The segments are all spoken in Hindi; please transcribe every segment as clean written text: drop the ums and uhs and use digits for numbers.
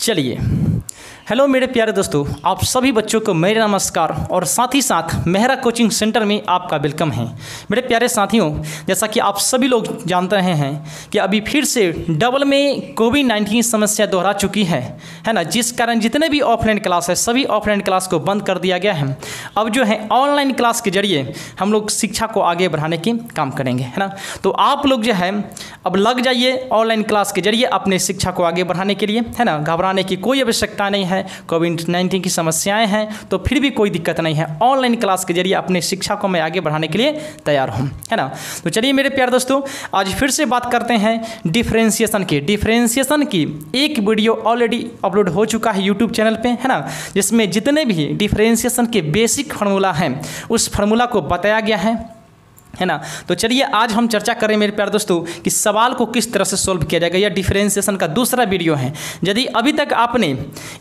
चलिए, हेलो मेरे प्यारे दोस्तों, आप सभी बच्चों को मेरा नमस्कार और साथ ही साथ मेहरा कोचिंग सेंटर में आपका वेलकम है। मेरे प्यारे साथियों, जैसा कि आप सभी लोग जानते रहे हैं कि अभी फिर से डबल में कोविड-19 समस्या दोहरा चुकी है ना, जिस कारण जितने भी ऑफलाइन क्लास है सभी ऑफलाइन क्लास को बंद कर दिया गया है। अब जो है ऑनलाइन क्लास के जरिए हम लोग शिक्षा को आगे बढ़ाने के काम करेंगे, है ना। तो आप लोग जो है अब लग जाइए ऑनलाइन क्लास के जरिए अपने शिक्षा को आगे बढ़ाने के लिए, है ना। घबराने की कोई आवश्यकता नहीं है। कोविड-19 की समस्याएं हैं तो फिर भी कोई दिक्कत नहीं है। ऑनलाइन क्लास के जरिए अपने शिक्षा को मैं आगे बढ़ाने के लिए तैयार हूं, है ना। तो चलिए मेरे प्यारे दोस्तों, आज फिर से बात करते हैं डिफरेंशिएशन की। डिफरेंशिएशन की एक वीडियो ऑलरेडी अपलोड हो चुका है यूट्यूब चैनल पे, है ना, जिसमें जितने भी डिफरेंशिएशन के बेसिक फार्मूला हैं उस फार्मूला को बताया गया है ना। तो चलिए आज हम चर्चा करें मेरे प्यारे दोस्तों कि सवाल को किस तरह से सॉल्व किया जाएगा। यह डिफरेंशिएशन का दूसरा वीडियो है। यदि अभी तक आपने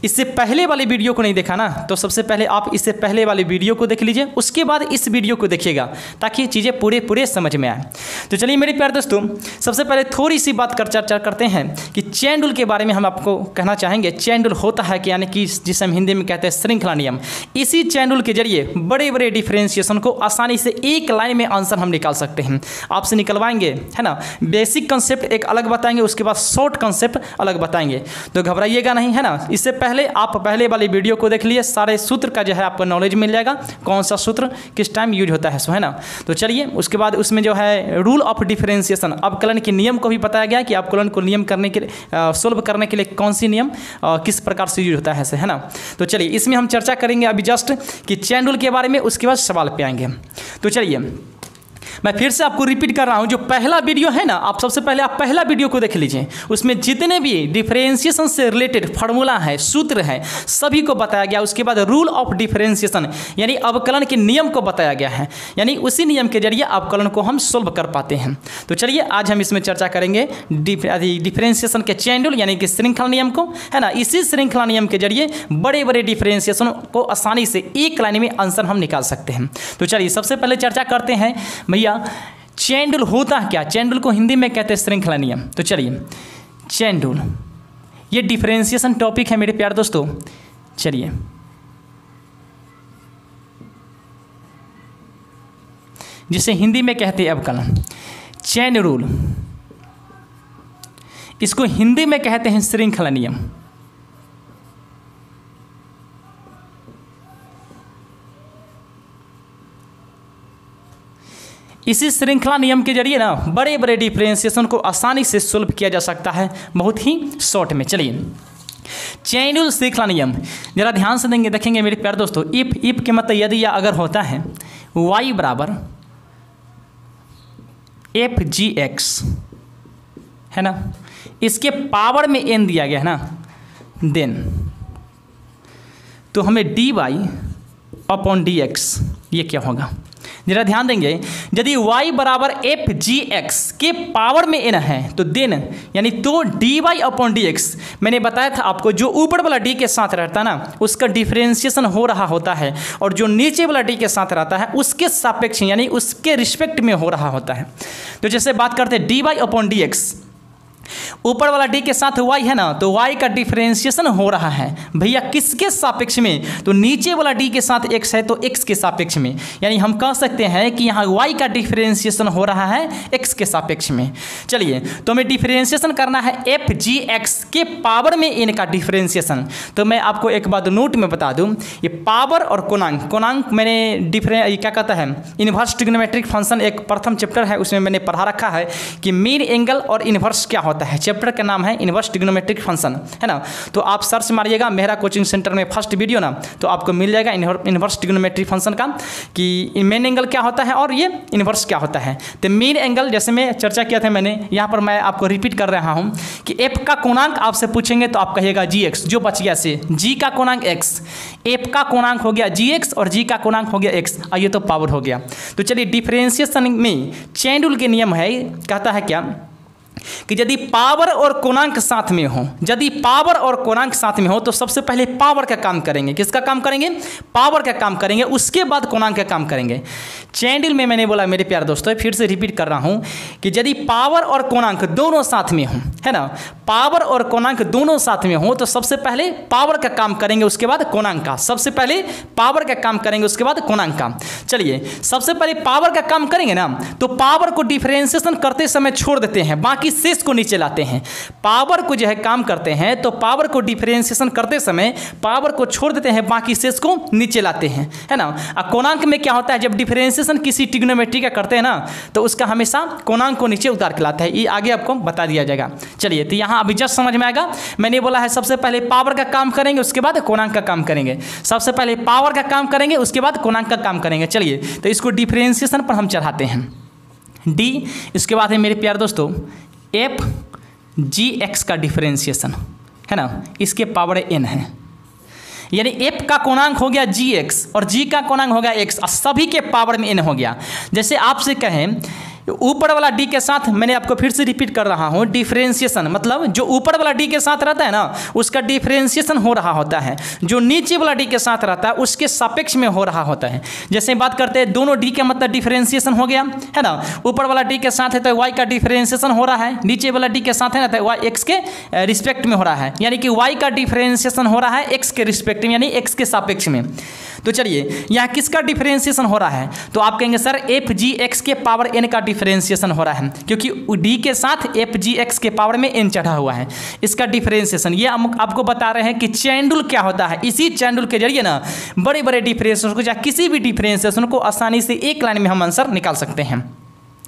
इससे पहले वाले वीडियो को नहीं देखा ना, तो सबसे पहले आप इससे पहले वाले वीडियो को देख लीजिए, उसके बाद इस वीडियो को देखिएगा ताकि चीज़ें पूरे समझ में आए। तो चलिए मेरे प्यारे दोस्तों, सबसे पहले थोड़ी सी बात चर्चा करते हैं कि चेन रूल के बारे में हम आपको कहना चाहेंगे। चेन रूल होता है कि यानी कि जिसे हम हिंदी में कहते हैं श्रृंखला नियम। इसी चेन रूल के जरिए बड़े बड़े डिफरेंशिएशन को आसानी से एक लाइन में आंसर हम निकाल सकते हैं। आपसे निकलवाएंगे, है ना। बेसिक कंसेप्ट एक अलग बताएंगे, उसके बाद शॉर्ट कंसेप्ट अलग बताएंगे, तो घबराइएगा नहीं, है ना। इससे पहले आप पहले वाली वीडियो को देख लिए, सारे सूत्र का जो है आपको नॉलेज मिल जाएगा, कौन सा सूत्र किस टाइम यूज होता है, सो, है ना। तो चलिए उसके बाद उसमें जो है रूल ऑफ डिफरेंशिएशन, अवकलन के नियम को भी बताया गया कि अवकलन को नियम करने के लिए सोल्व करने के लिए कौन सी नियम किस प्रकार से यूज होता है ना। तो चलिए इसमें हम चर्चा करेंगे अभी जस्ट कि चेन रूल के बारे में, उसके बाद सवाल पे आएंगे। तो चलिए मैं फिर से आपको रिपीट कर रहा हूं, जो पहला वीडियो है ना, आप सबसे पहले आप पहला वीडियो को देख लीजिए। उसमें जितने भी डिफरेंशिएशन से रिलेटेड फार्मूला है, सूत्र है, सभी को बताया गया। उसके बाद रूल ऑफ डिफरेंशिएशन यानी अवकलन के नियम को बताया गया है, यानी उसी नियम के जरिए अवकलन को हम सोल्व कर पाते हैं। तो चलिए आज हम इसमें चर्चा करेंगे डिफरेंशिएशन के चेन रूल यानी कि श्रृंखला नियम को, है ना। इसी श्रृंखला नियम के जरिए बड़े बड़े डिफरेंशिएशन को आसानी से एक लाइन में आंसर हम निकाल सकते हैं। तो चलिए सबसे पहले चर्चा करते हैं भैया चेन रूल होता क्या। चेन रूल को हिंदी में कहते हैं श्रृंखला नियम। तो चलिए चेन रूल ये डिफरेंशिएशन टॉपिक है मेरे प्यारे दोस्तों। चलिए जिसे हिंदी में कहते हैं अवकलन, चेन रूल, इसको हिंदी में कहते हैं श्रृंखला नियम। इसी श्रृंखला नियम के जरिए ना बड़े बड़े डिफरेंशिएशन को आसानी से सोल्व किया जा सकता है, बहुत ही शॉर्ट में। चलिए चेन रूल श्रृंखला नियम जरा ध्यान से देखेंगे मेरे प्यारे दोस्तों। इफ के मतलब यदि या अगर होता है y बराबर fgx, है ना, इसके पावर में n दिया गया है ना, देन तो हमें dy अपॉन dx ये क्या होगा, जरा ध्यान देंगे। यदि y बराबर fgx के पावर में n है तो देन यानी तो dy अपॉन dx, मैंने बताया था आपको जो ऊपर वाला d के साथ रहता है ना उसका डिफरेंशिएशन हो रहा होता है, और जो नीचे वाला d के साथ रहता है उसके सापेक्ष यानी उसके रिस्पेक्ट में हो रहा होता है। तो जैसे बात करते हैं dy अपॉन dx, ऊपर वाला d के साथ y है ना, तो y का डिफरेंशिएशन हो रहा है भैया किसके सापेक्ष में, तो नीचे वाला d के साथ x है तो x के सापेक्ष में। यानी हम कह सकते हैं कि यहाँ y का डिफरेंशिएशन हो रहा है x के सापेक्ष में। चलिए तो हमें डिफरेंशिएशन करना है fgx के पावर में n का डिफरेंशिएशन। तो मैं आपको एक बात नोट में बता दूं, ये पावर और कोणांक मैंने क्या कहता है इन्वर्स ट्रिग्नोमेट्रिक फंक्शन, एक प्रथम चैप्टर है उसमें मैंने पढ़ा रखा है कि मीन एंगल और इन्वर्स क्या होता है। चैप्टर का नाम है इन्वर्स ट्रिग्नोमेट्रिक फंक्शन, है ना। तो आप सर्च मारिएगा मेहरा कोचिंग सेंटर में फर्स्ट वीडियो ना, तो आपको मिल जाएगा इन्वर्स ट्रिग्नोमेट्रिक फंक्शन का कि मेन एंगल क्या होता है और ये इन्वर्स क्या होता है। तो मेन एंगल जैसे मैं चर्चा किया था मैंने, यहाँ पर मैं आपको रिपीट कर रहा हूँ कि एफ का कोणांक आपसे पूछेंगे तो आप कहिएगा gx, जो बच गया से जी का कोणांक x, एफ का कोणांक हो गया gx और जी का कोणांक हो गया x, और ये तो पावर हो गया। तो चलिए डिफरेंशिएशन में चेन रूल के नियम है, कहता है क्या कि यदि पावर और कोणांक साथ में हो, यदि पावर और कोणांक साथ में हो तो सबसे पहले पावर का काम करेंगे। किसका काम करेंगे? पावर का काम करेंगे, उसके बाद कोणांक का काम करेंगे। चैन रूल में मैंने बोला मेरे प्यारे दोस्तों, फिर से रिपीट कर रहा हूं कि यदि पावर और कोणांक दोनों साथ में हो, है ना, पावर और कोणांक दोनों साथ में हो तो सबसे पहले पावर का काम करेंगे, उसके बाद कोणांक का। सबसे पहले पावर का काम करेंगे, उसके बाद कोणांक का। चलिए, सबसे पहले पावर का काम करेंगे ना, तो पावर को डिफरेंशिएशन करते समय छोड़ देते हैं, बाकी शेष को नीचे लाते हैं। पावर को जो है काम करते हैं तो पावर को डिफरेंशिएशन करते समय पावर को छोड़ देते हैं, बाकी शेष को नीचे लाते हैं, है ना। अब कोणांक में क्या होता है, जब डिफरेंशिएशन किसी ट्रिग्नोमेट्री का करते हैं ना तो उसका हमेशा कोणांक को नीचे उतार के लाता है। ये आगे आपको बता दिया जाएगा। चलिए, तो यहाँ अभी जस्ट समझ में आएगा। मैंने बोला है सबसे पहले पावर का काम करेंगे, उसके बाद कोणांक का काम करेंगे। सबसे पहले पावर का काम करेंगे, उसके बाद कोणांक का काम करेंगे। चलिए, तो इसको डिफरेंशिएशन पर हम चढ़ाते हैं डी। इसके बाद है मेरे प्यारे दोस्तों एफ जी एक्स का डिफरेंशिएशन, है ना, इसके पावर एन है। यानी एफ का कोणांक हो गया जी एक्स और जी का कोणांक हो गया एक्स, सभी के पावर में एन हो गया। जैसे आपसे कहें ऊपर वाला डी के साथ, मैंने आपको फिर से रिपीट कर रहा हूं, डिफरेंशिएशन मतलब जो ऊपर वाला डी के साथ रहता है ना उसका डिफरेंशिएशन हो रहा होता है, जो नीचे वाला डी के साथ रहता है उसके सापेक्ष में हो रहा होता है। जैसे बात करते हैं दोनों डी का मतलब डिफरेंशिएशन हो गया, है ना। ऊपर वाला डी के साथ है तो वाई का डिफरेंशिएशन हो रहा है, नीचे वाला डी के साथ है ना तो वाई एक्स के रिस्पेक्ट में हो रहा है, यानी कि वाई का डिफरेंशिएशन हो रहा है एक्स के रिस्पेक्ट में, यानी एक्स के सापेक्ष में। तो चलिए, यहाँ किसका डिफरेंशिएशन हो रहा है, तो आप कहेंगे सर एफ जी एक्स के पावर एन का डिफरेंशिएशन हो रहा है, क्योंकि डी के साथ एफ जी एक्स के पावर में एन चढ़ा हुआ है, इसका डिफरेंशिएशन। ये हम आपको बता रहे हैं कि चैन रूल क्या होता है। इसी चैन रूल के जरिए ना बड़े बड़े डिफरेंशिएशन को या किसी भी डिफरेंशिएशन को आसानी से एक लाइन में हम आंसर निकाल सकते हैं।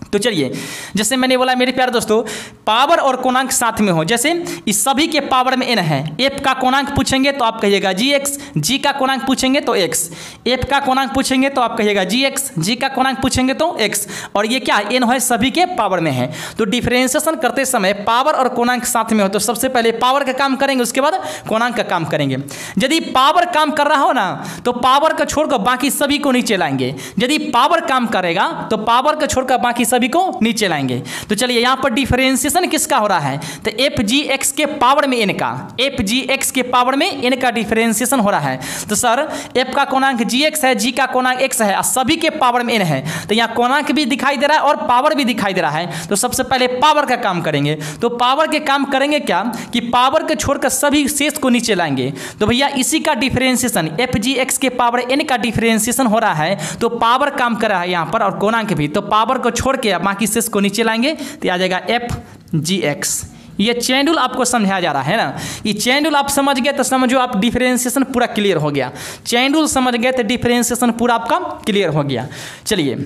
तो चलिए, जैसे मैंने बोला मेरे प्यारे दोस्तों पावर और कोणांक साथ में हो, जैसे इस सभी के पावर में एन है, एफ का कोणांक पूछेंगे तो आप कहिएगा जी एक्स, जी का कोणांक पूछेंगे तो एक्स, एफ का कोणांक पूछेंगे तो आप कहिएगा जी एक्स, जी का कोणांक पूछेंगे तो एक्स, और ये क्या एन है सभी के पावर में है। तो डिफरेंशिएशन करते समय पावर और कोणांक साथ में हो तो सबसे पहले पावर का काम करेंगे, उसके बाद कोणांक का काम करेंगे। यदि पावर काम कर रहा हो ना तो पावर को छोड़कर बाकी सभी को नीचे लाएंगे, यदि पावर काम करेगा तो पावर को छोड़कर बाकी सभी को नीचे लाएंगे। तो चलिए, यहां पर डिफरेंशिएशन किसका हो रहा है, तो एफ जी एक्स के पावर में एन का, एफ जी एक्स के पावर में एन का डिफरेंशिएशन हो रहा है। तो सर एफ का कोणांक जी एक्स है, जी का कोणांक एक्स है, सभी के पावर में एन है, तो यहाँ कोणांक भी दिखाई दे रहा है और पावर भी दिखाई दे रहा है। तो सबसे पहले पावर का काम करेंगे, तो पावर के काम करेंगे क्या कि पावर को छोड़कर सभी शेष को नीचे लाएंगे। तो भैया इसी का डिफरेंशिएशन एफ जी एक्स के पावर एन का डिफरेंशिएशन हो रहा है, तो पावर काम कर रहा है यहाँ पर और कोणांक भी, तो पावर को छोड़ के बाकी शेष को नीचे लाएंगे तो आ जाएगा एफ जी एक्स। ये चैन रूल आपको समझाया जा रहा है ना। ये चैन रूल आप समझ गए तो समझो आप डिफरेंशिएशन पूरा क्लियर हो गया। चैन रूल समझ गए तो डिफरेंशिएशन पूरा आपका क्लियर हो गया। चलिए,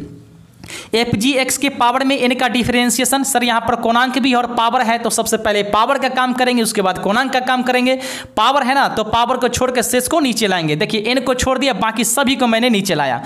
एफ जी एक्स के पावर में एन का डिफरेंशिएशन, सर यहाँ पर कोणांक भी और पावर है तो सबसे पहले पावर का काम करेंगे, उसके बाद कोणांक का काम करेंगे। पावर है ना तो पावर को छोड़कर शेष को नीचे लाएंगे। देखिए एन को छोड़ दिया, बाकी सभी को मैंने नीचे लाया।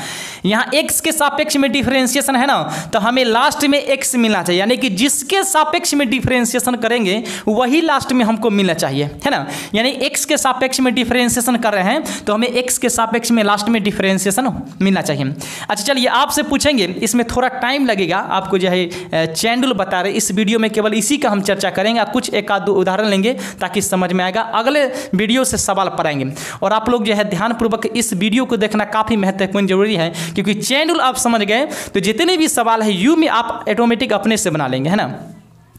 यहाँ एक्स के सापेक्ष में डिफरेंशिएशन है ना तो हमें लास्ट में एक्स मिलना चाहिए, यानी कि जिसके सापेक्ष में डिफरेंशिएशन करेंगे वही लास्ट में हमको मिलना चाहिए, है ना। यानी एक्स के सापेक्ष में डिफरेंशिएशन कर रहे हैं तो हमें एक्स के सापेक्ष में लास्ट में डिफरेंशिएशन मिलना चाहिए। अच्छा चलिए, आपसे पूछेंगे, इसमें थोड़ा टाइम लगेगा, आपको जो है चैन रूल बता रहे, इस वीडियो में केवल इसी का हम चर्चा करेंगे, कुछ एक आध उदाहरण लेंगे ताकि समझ में आएगा। अगले वीडियो से सवाल पढ़ाएंगे और आप लोग जो है ध्यानपूर्वक इस वीडियो को देखना काफ़ी महत्वपूर्ण जरूरी है, क्योंकि चैन रूल आप समझ गए तो जितने भी सवाल है यू में आप ऑटोमेटिक अपने से बना लेंगे, है ना।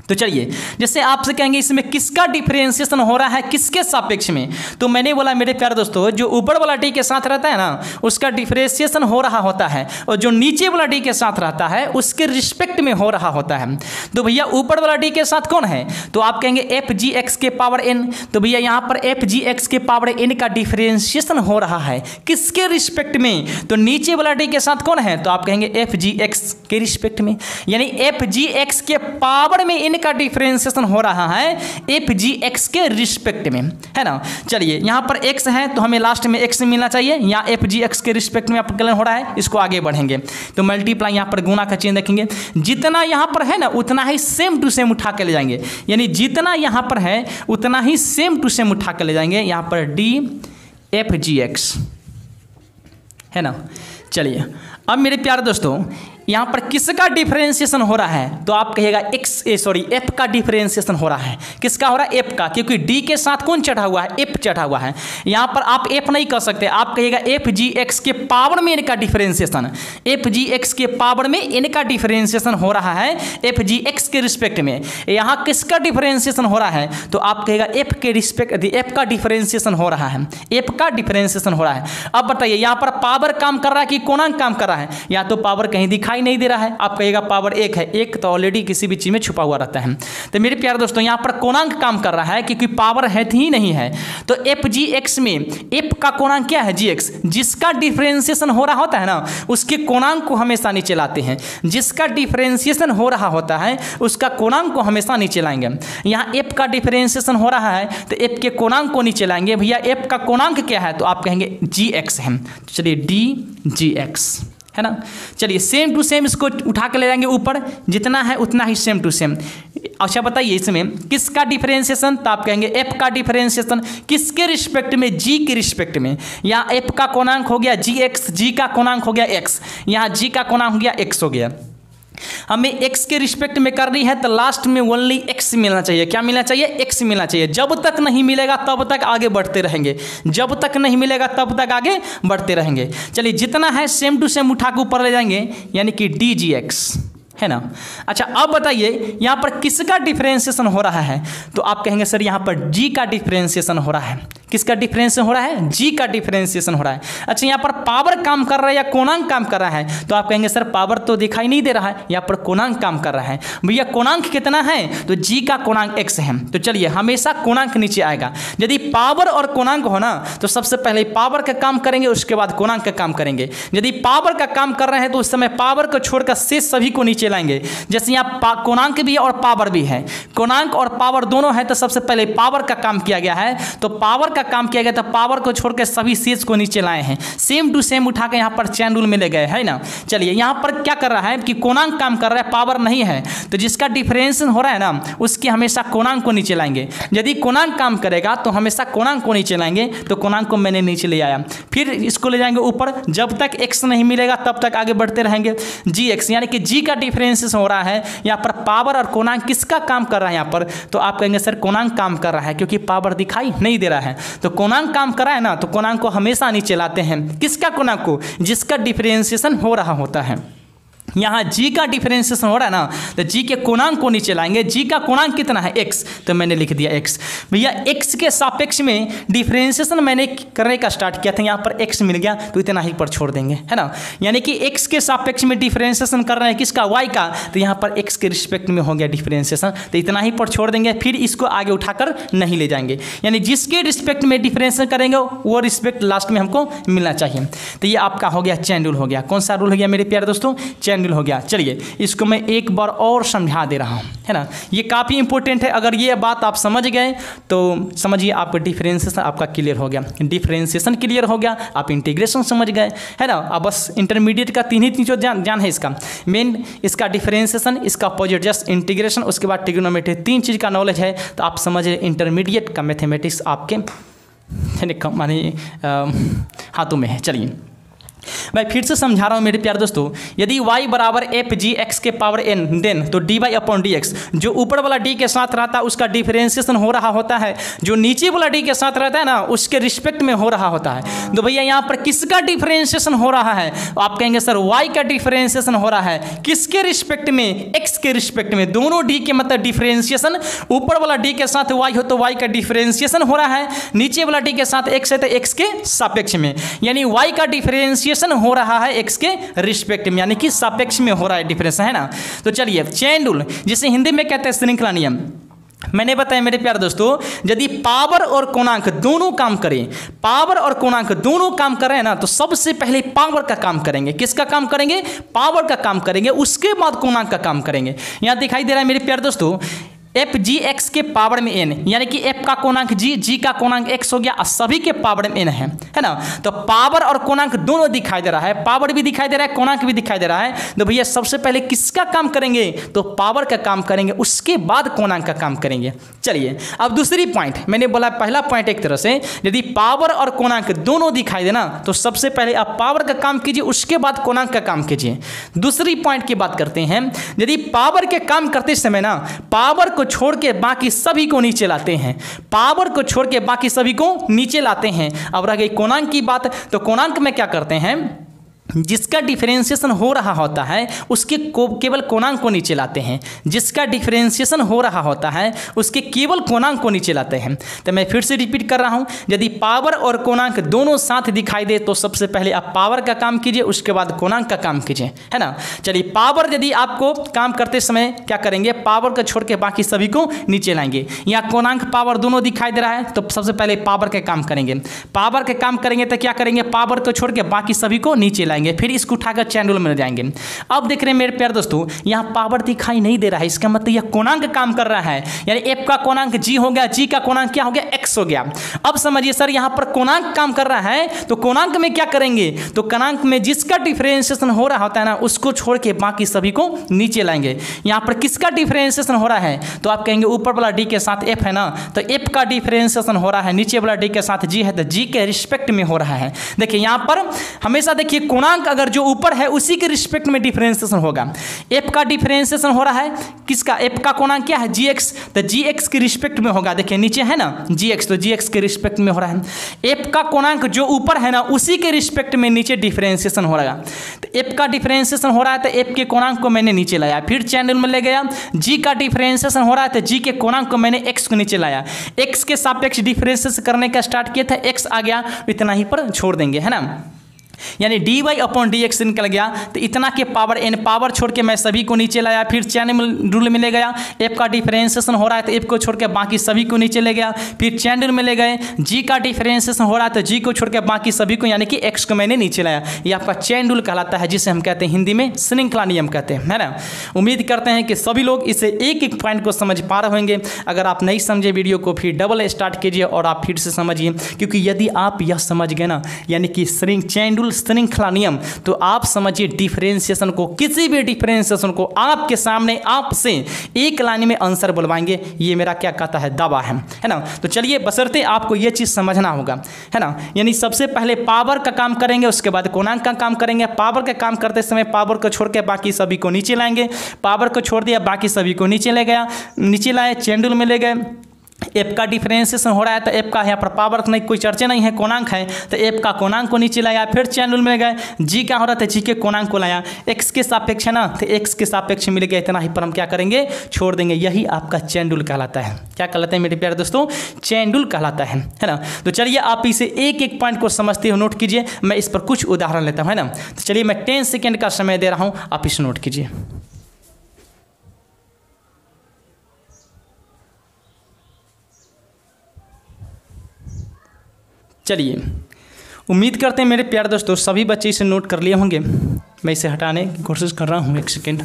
तो चलिए, जैसे आपसे कहेंगे इसमें किसका डिफरेंशिएशन हो रहा है, किसके सापेक्ष में, तो मैंने बोला मेरे प्यारे दोस्तों जो ऊपर वाला डी के साथ रहता है ना उसका डिफरेंशिएशन हो रहा होता है और जो नीचे वाला डी के साथ रहता है उसके रिस्पेक्ट में हो रहा होता है। तो भैया ऊपर वाला डी के साथ कौन है, तो आप कहेंगे एफ जी एक्स के पावर एन। तो भैया यहाँ पर एफ जी एक्स के पावर एन का डिफरेंशिएशन हो रहा है किसके रिस्पेक्ट में, तो नीचे वाला डी के साथ कौन है, तो आप कहेंगे एफ जी एक्स के रिस्पेक्ट में, यानी एफ जी एक्स के पावर में एन का डिफरेंशिएशन हो रहा है एफ जी एक्स के रिस्पेक्ट में, है ना। चलिए, यहाँ पर एक्स है तो हमें लास्ट में एक्स मिलना चाहिए, यहाँ एफ जी एक्स के रिस्पेक्ट में अपकलन हो रहा है, इसको आगे बढ़ेंगे तो मल्टीप्लाई यहाँ पर गुना का चिन्ह देखेंगे, जितना यहाँ पर है ना उतना ही सेम टू सेम उठा के ले जाएंगे, यानी जितना यहाँ पर है उतना ही सेम टू सेम उठा के ले जाएंगे, यहाँ पर डी एफ जी एक्स, है ना। चलिए, अब मेरे प्यारे दोस्तों यहाँ पर किसका डिफरेंशिएशन हो रहा है, तो आप कहिएगा एफ का डिफरेंशिएशन हो रहा है। किसका हो रहा है? एफ का, क्योंकि डी के साथ कौन चढ़ा हुआ है? एफ चढ़ा हुआ है। यहाँ पर आप एफ नहीं कर सकते, आप कहिएगा एफ जी एक्स के पावर में इनका डिफरेंशिएशन, एफ जी एक्स के पावर में इनका डिफरेंशिएशन हो रहा है एफ जी एक्स के रिस्पेक्ट में। यहाँ किसका डिफरेंशिएशन हो रहा है, तो आप कहिएगा एफ के रिस्पेक्ट, एफ का डिफरेंशिएशन हो रहा है, एफ का डिफरेंशिएशन हो रहा है। अब बताइए यहाँ पर पावर काम कर रहा है कि कोणांक काम कर रहा है? या तो पावर कहीं दिखाई नहीं दे रहा है, आप कहिएगा पावर एक है, एक तो ऑलरेडी किसी भी चीज में छुपा हुआ रहता है। तो मेरे प्यारे दोस्तों यहाँ पर कोणांक काम कर रहा है क्योंकि पावर है ही नहीं है। तो एफ जी एक्स में एफ का कोणांक क्या है? जी एक्स। जिसका डिफरेंशिएशन हो रहा होता है ना, उसके कोणांक को हमेशा नीचे लाते हैं। जिसका डिफरेंशिएशन हो रहा होता है उसका कोणांक को हमेशा नीचे लाएंगे। यहाँ एफ का डिफरेंशिएशन हो रहा है तो एफ के कोणांक को नीचे लाएंगे। भैया एफ का कोणांक क्या है, तो आप कहेंगे जी एक्स है। चलिए डी जी एक्स है ना। चलिए सेम टू सेम इसको उठा के ले जाएंगे ऊपर, जितना है उतना ही सेम टू सेम। अच्छा बताइए इसमें किसका डिफरेंशिएशन, तो आप कहेंगे एफ का डिफरेंशिएशन किसके रिस्पेक्ट में? जी के रिस्पेक्ट में। यहाँ एफ का कोणांक हो गया जी एक्स, जी का कोणांक हो गया एक्स, यहाँ जी का कोणांक हो गया एक्स हो गया। हमें x के रिस्पेक्ट में कर रही है तो लास्ट में ओनली x मिलना चाहिए। क्या मिलना चाहिए? x मिलना चाहिए। जब तक नहीं मिलेगा तब तक आगे बढ़ते रहेंगे, जब तक नहीं मिलेगा तब तक आगे बढ़ते रहेंगे। चलिए जितना है सेम टू सेम उठा के ऊपर ले जाएंगे, यानी कि डी जी एक्स है ना। अच्छा अब बताइए यहाँ पर किसका डिफरेंशिएशन हो रहा है, तो आप कहेंगे सर यहाँ पर जी का डिफरेंशिएशन हो रहा है। किसका डिफरेंशिएशन हो रहा है? जी का डिफरेंशिएशन हो रहा है। अच्छा यहाँ पर पावर काम कर रहा है या कोणांक काम कर रहा है, तो आप कहेंगे सर पावर तो दिखाई नहीं दे रहा है, यहाँ पर कोणांक काम कर रहा है। भैया कोणांक कितना है, तो जी का कोणांक एक्स है। तो चलिए हमेशा कोणांक नीचे आएगा। यदि पावर और कोणांक हो ना तो सबसे पहले पावर का काम करेंगे, उसके बाद कोणांक का काम करेंगे। यदि पावर का काम कर रहे हैं तो उस समय पावर को छोड़कर शेष सभी को नीचे लाएंगे। जैसे यहाँ कोणांक भी है और पावर भी है, कोणांक और पावर दोनों है, तो सबसे पहले पावर का काम किया गया है। तो पावर का काम किया गया तो पावर को छोड़कर सभी शेष को नीचे लाए हैं, सेम टू सेम उठा के यहाँ पर चैन रूल में ले गए है ना। चलिए यहाँ पर क्या कर रहा है कि कोणांक काम कर रहा है, पावर नहीं है, तो जिसका डिफरेंशिएशन हो रहा है ना उसके हमेशा कोणांक को नीचे लाएंगे। यदि कोणांक काम करेगा तो हमेशा कोणांक को नीचे लाएंगे। तो कोणांक को मैंने नीचे ले आया, फिर इसको ले जाएंगे ऊपर। जब तक एक्स नहीं मिलेगा तब तक आगे बढ़ते रहेंगे। जी एक्स यानी कि जी का डिफरेंशिएशन हो रहा है। यहाँ पर पावर और कोणांक किसका काम कर रहा है यहाँ पर, तो आप कहेंगे सर कोणांक काम कर रहा है, क्योंकि पावर दिखाई नहीं दे रहा है। तो कोणांक काम कर रहा है ना, तो कोणांक को हमेशा नीचे लाते हैं। किसका कोणांक को? जिसका डिफरेंशिएशन हो रहा होता है। यहाँ जी का डिफरेंशिएशन हो रहा है ना, तो जी के कोणांक को नीचे लाएंगे। जी का कोणांक कितना है? एक्स, तो मैंने लिख दिया एक्स। भैया एक्स के सापेक्ष में डिफरेंशिएशन मैंने करने का स्टार्ट किया था, यहाँ पर एक्स मिल गया तो इतना ही पर छोड़ देंगे है ना। यानी कि एक्स के सापेक्ष में डिफरेंशिएशन कर रहे हैं किसका? वाई का, तो यहाँ पर एक्स के रिस्पेक्ट में हो गया डिफरेंशिएशन, तो इतना ही पर छोड़ देंगे। फिर इसको आगे उठाकर नहीं ले जाएंगे, यानी जिसके रिस्पेक्ट में डिफरेंशिएशन करेंगे वो रिस्पेक्ट लास्ट में हमको मिलना चाहिए। तो ये आपका हो गया चैन रूल हो गया। कौन सा रूल हो गया मेरे प्यारे दोस्तों? चैन हो गया। चलिए इसको मैं एक बार और समझा दे रहा हूं है ना, ये काफी इंपॉर्टेंट है। अगर ये बात आप समझ गए तो समझिए आपका डिफरेंशिएशन आपका क्लियर हो गया। डिफरेंशिएशन क्लियर हो गया, आप इंटीग्रेशन समझ गए है ना। अब बस इंटरमीडिएट का तीन ही चीज़ जान है इसका मेन, इसका डिफरेंशिएशन, इसका अपोजिट जस्ट इंटीग्रेशन, उसके बाद ट्रिग्नोमेट्री, तीन चीज़ का नॉलेज है तो आप समझिए इंटरमीडिएट का मैथमेटिक्स आपके माने हाथों में है। चलिए मैं फिर से समझा रहा हूँ मेरे प्यारे दोस्तों, यदि y बराबर एफ जी एक्स के पावर n देन तो dy अपॉन डी एक्स, जो ऊपर वाला d के साथ रहता है उसका डिफरेंशिएशन हो रहा होता है, जो नीचे वाला d के साथ रहता है ना उसके रिस्पेक्ट में हो रहा होता है। तो भैया यहाँ पर किसका डिफरेंशिएशन हो रहा है? आप कहेंगे सर y का डिफरेंशिएशन हो रहा है किसके रिस्पेक्ट में? x के रिस्पेक्ट में। दोनों d के मतलब डिफरेंशिएशन, ऊपर वाला d के साथ y हो तो y का डिफरेंशिएशन हो रहा है, नीचे वाला d के साथ x है तो x के सापेक्ष में, यानी y का डिफरेंशिएशन हो रहा है x के रिस्पेक्ट में, यानी कि सापेक्ष में हो रहा है डिफरेंस है ना। तो चलिए चेन रूल जिसे हिंदी में कहते हैं श्रृंखला नियम, मैंने बताया मेरे प्यारे दोस्तों, यदि पावर और कोणांक दोनों काम करें, पावर और कोणांक दोनों काम कर रहे हैं ना, तो सबसे पहले पावर का काम करेंगे। किसका काम करेंगे? पावर का काम करेंगे, उसके बाद कोणांक का काम करेंगे। यहां दिखाई दे रहा है मेरे प्यारे दोस्तों एफ जी एक्स के पावर में एन, यानी कि एफ का कोणांक जी, जी का कोणांक एक्स हो गया, सभी के पावर में एन है ना। तो पावर और कोणांक दोनों दिखाई दे रहा है, पावर भी दिखाई दे रहा है, कोणांक भी दिखाई दे रहा है। तो भैया सबसे पहले किसका काम करेंगे, तो पावर का काम करेंगे, उसके बाद कोणांक का काम करेंगे। चलिए अब दूसरी पॉइंट, मैंने बोला पहला पॉइंट एक तरह से यदि पावर और कोणांक दोनों दिखाई देना तो सबसे पहले आप पावर का काम कीजिए, उसके बाद कोणांक का काम कीजिए। दूसरी पॉइंट की बात करते हैं, यदि पावर के काम करते समय ना पावर को छोड़ के बाकी सभी को नीचे लाते हैं, पावर को छोड़ के बाकी सभी को नीचे लाते हैं। अब रह गई कोणांक की बात, तो कोणांक में क्या करते हैं, जिसका डिफरेंशिएशन हो रहा होता है उसके केवल कोणांक को नीचे लाते हैं, जिसका डिफरेंशिएशन हो रहा होता है उसके केवल कोणांक को नीचे लाते हैं। तो मैं फिर से रिपीट कर रहा हूं, यदि पावर और कोणांक दोनों साथ दिखाई दे तो सबसे पहले आप पावर का काम कीजिए, उसके बाद कोणांक का काम कीजिए, है ना। चलिए पावर यदि आपको काम करते समय क्या करेंगे, पावर को छोड़ के बाकी सभी को नीचे लाएंगे। यहाँ कोणांक पावर दोनों दिखाई दे रहा है तो सबसे पहले पावर के काम करेंगे, पावर के काम करेंगे तो क्या करेंगे, पावर को छोड़ के बाकी सभी को नीचे लाएंगे, फिर इसको उठाकर चैन रूल में जाएंगे। अब देख रहे हैं मेरे प्यारे दोस्तों, यहां पावर दिखाई नहीं दे रहा है, इसका मतलब यह कोणांक काम कर रहा है, यानी एफ का कोणांक जी हो गया, जी का कोणांक क्या हो गया, एक्स हो गया। अब समझिए सर यहां पर कोणांक काम कर रहा है तो कोणांक में क्या करेंगे, तो कोणांक में जिसका डिफरेंशिएशन हो रहा होता है ना उसको छोड़ के बाकी सभी को नीचे लाएंगे। यहां पर किसका डिफरेंशिएशन हो रहा है, तो आप कहेंगे ऊपर वाला डी के साथ एफ है ना, तो एफ का डिफरेंशिएशन हो रहा है, नीचे वाला डी के साथ जी है तो जी के रिस्पेक्ट में हो रहा है। देखिए यहां पर हमेशा देखिए कोणांक अगर जो ऊपर है उसी के रिस्पेक्ट में डिफरेंशिएशन होगा। एफ का डिफरेंशिएशन हो रहा है किसका, एफ का कोणांक क्या है, जी एक्स, तो जी एक्स के रिस्पेक्ट में होगा। देखिए नीचे है ना जी एक्स, तो जी एक्स के रिस्पेक्ट में हो रहा है। एफ का कोणांक जो ऊपर है ना उसी के रिस्पेक्ट में नीचे डिफरेंशिएशन हो रहा है। तो एफ का डिफरेंशिएशन हो रहा है तो एफ के कोणांक को मैंने नीचे लाया, फिर चैनल में ले गया। जी का डिफरेंशिएशन हो रहा है तो जी के कोणांक को मैंने एक्स को नीचे लाया, एक्स के सापेक्ष डिफरेंशिएशन करने का स्टार्ट किया था, एक्स आ गया इतना ही पर छोड़ देंगे, है ना, यानी D Y upon D X निकल गया। तो इतना के पावर एन, पावर छोड़ के मैं सभी को नीचे लाया, फिर चैन रूल में ले गया। एफ का डिफरेंशिएशन हो रहा है तो एफ को छोड़ के बाकी सभी को नीचे ले गया, फिर चैन रूल में ले गए। जी का डिफरेंशिएशन हो रहा है तो जी को छोड़ के बाकी सभी को यानी कि एक्स को मैंने नीचे लाया। ये आपका चैन रूल कहलाता है, जिसे हम कहते हैं हिंदी में श्रृंखला नियम कहते हैं, है ना। उम्मीद करते हैं कि सभी लोग इसे एक एक पॉइंट को समझ पा रहे होंगे। अगर आप नहीं समझे वीडियो को फिर डबल स्टार्ट कीजिए और आप फिर से समझिए, क्योंकि यदि आप यह समझ गए ना यानी कि चैन रूल श्रृंखला नियम, तो आप समझिए डिफरेंशिएशन को, किसी भी डिफरेंशिएशन को आपके सामने आपसे एक लाइन में आंसर बुलवाएंगे। ये मेरा क्या कहता है, दावा है ना। तो चलिए बशर्ते आपको ये चीज समझना होगा, है ना, यानी सबसे पहले पावर का काम करेंगे, उसके बाद कोणांक का काम करेंगे। पावर का काम करते समय पावर को छोड़ के बाकी सभी को नीचे लाएंगे, पावर को छोड़ दिया बाकी सभी को नीचे ले गया, नीचे लाए, चैन रूल में ले गए। एफ का डिफरेंशिएशन हो रहा है तो एफ का यहाँ पर पावर नहीं, कोई चर्चा नहीं है, कोणांक है तो एफ का कोणांक को नीचे लाया, फिर चैन रूल में गए। जी का हो रहा था, जी के कोणांक को लाया, एक्स के सापेक्ष है ना तो एक्स के सापेक्ष मिल गया, इतना ही पर हम क्या करेंगे, छोड़ देंगे। यही आपका चैन रूल कहलाता है। क्या कहलाता है मेरे प्यारे दोस्तों, चैन रूल कहलाता है ना। तो चलिए आप इसे एक एक पॉइंट को समझते हो, नोट कीजिए। मैं इस पर कुछ उदाहरण लेता हूँ, है ना। तो चलिए मैं 10 सेकेंड का समय दे रहा हूँ, आप इसे नोट कीजिए। चलिए उम्मीद करते हैं मेरे प्यारे दोस्तों सभी बच्चे इसे नोट कर लिए होंगे। मैं इसे हटाने की कोशिश कर रहा हूँ, एक सेकेंड।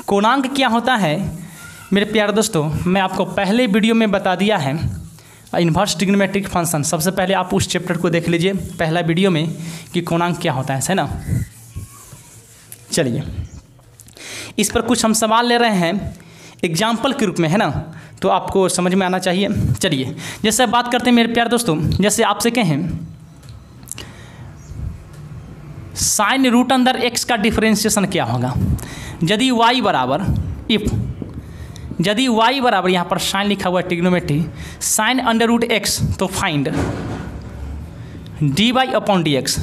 कोणांक क्या होता है मेरे प्यारे दोस्तों, मैं आपको पहले वीडियो में बता दिया है। इन्वर्स ट्रिग्नोमेट्रिक फंक्शन, सबसे पहले आप उस चैप्टर को देख लीजिए पहला वीडियो में कि कोणांक क्या होता है ना। चलिए इस पर कुछ हम सवाल ले रहे हैं एग्जाम्पल के रूप में, है ना, तो आपको समझ में आना चाहिए। चलिए जैसे बात करते हैं मेरे प्यारे दोस्तों, जैसे आपसे कहें साइन रूट अंडर एक्स का डिफरेंशिएशन क्या होगा, यदि y बराबर यदि y बराबर यहाँ पर साइन लिखा हुआ है trigonometry, sine under root x, तो find dy upon D x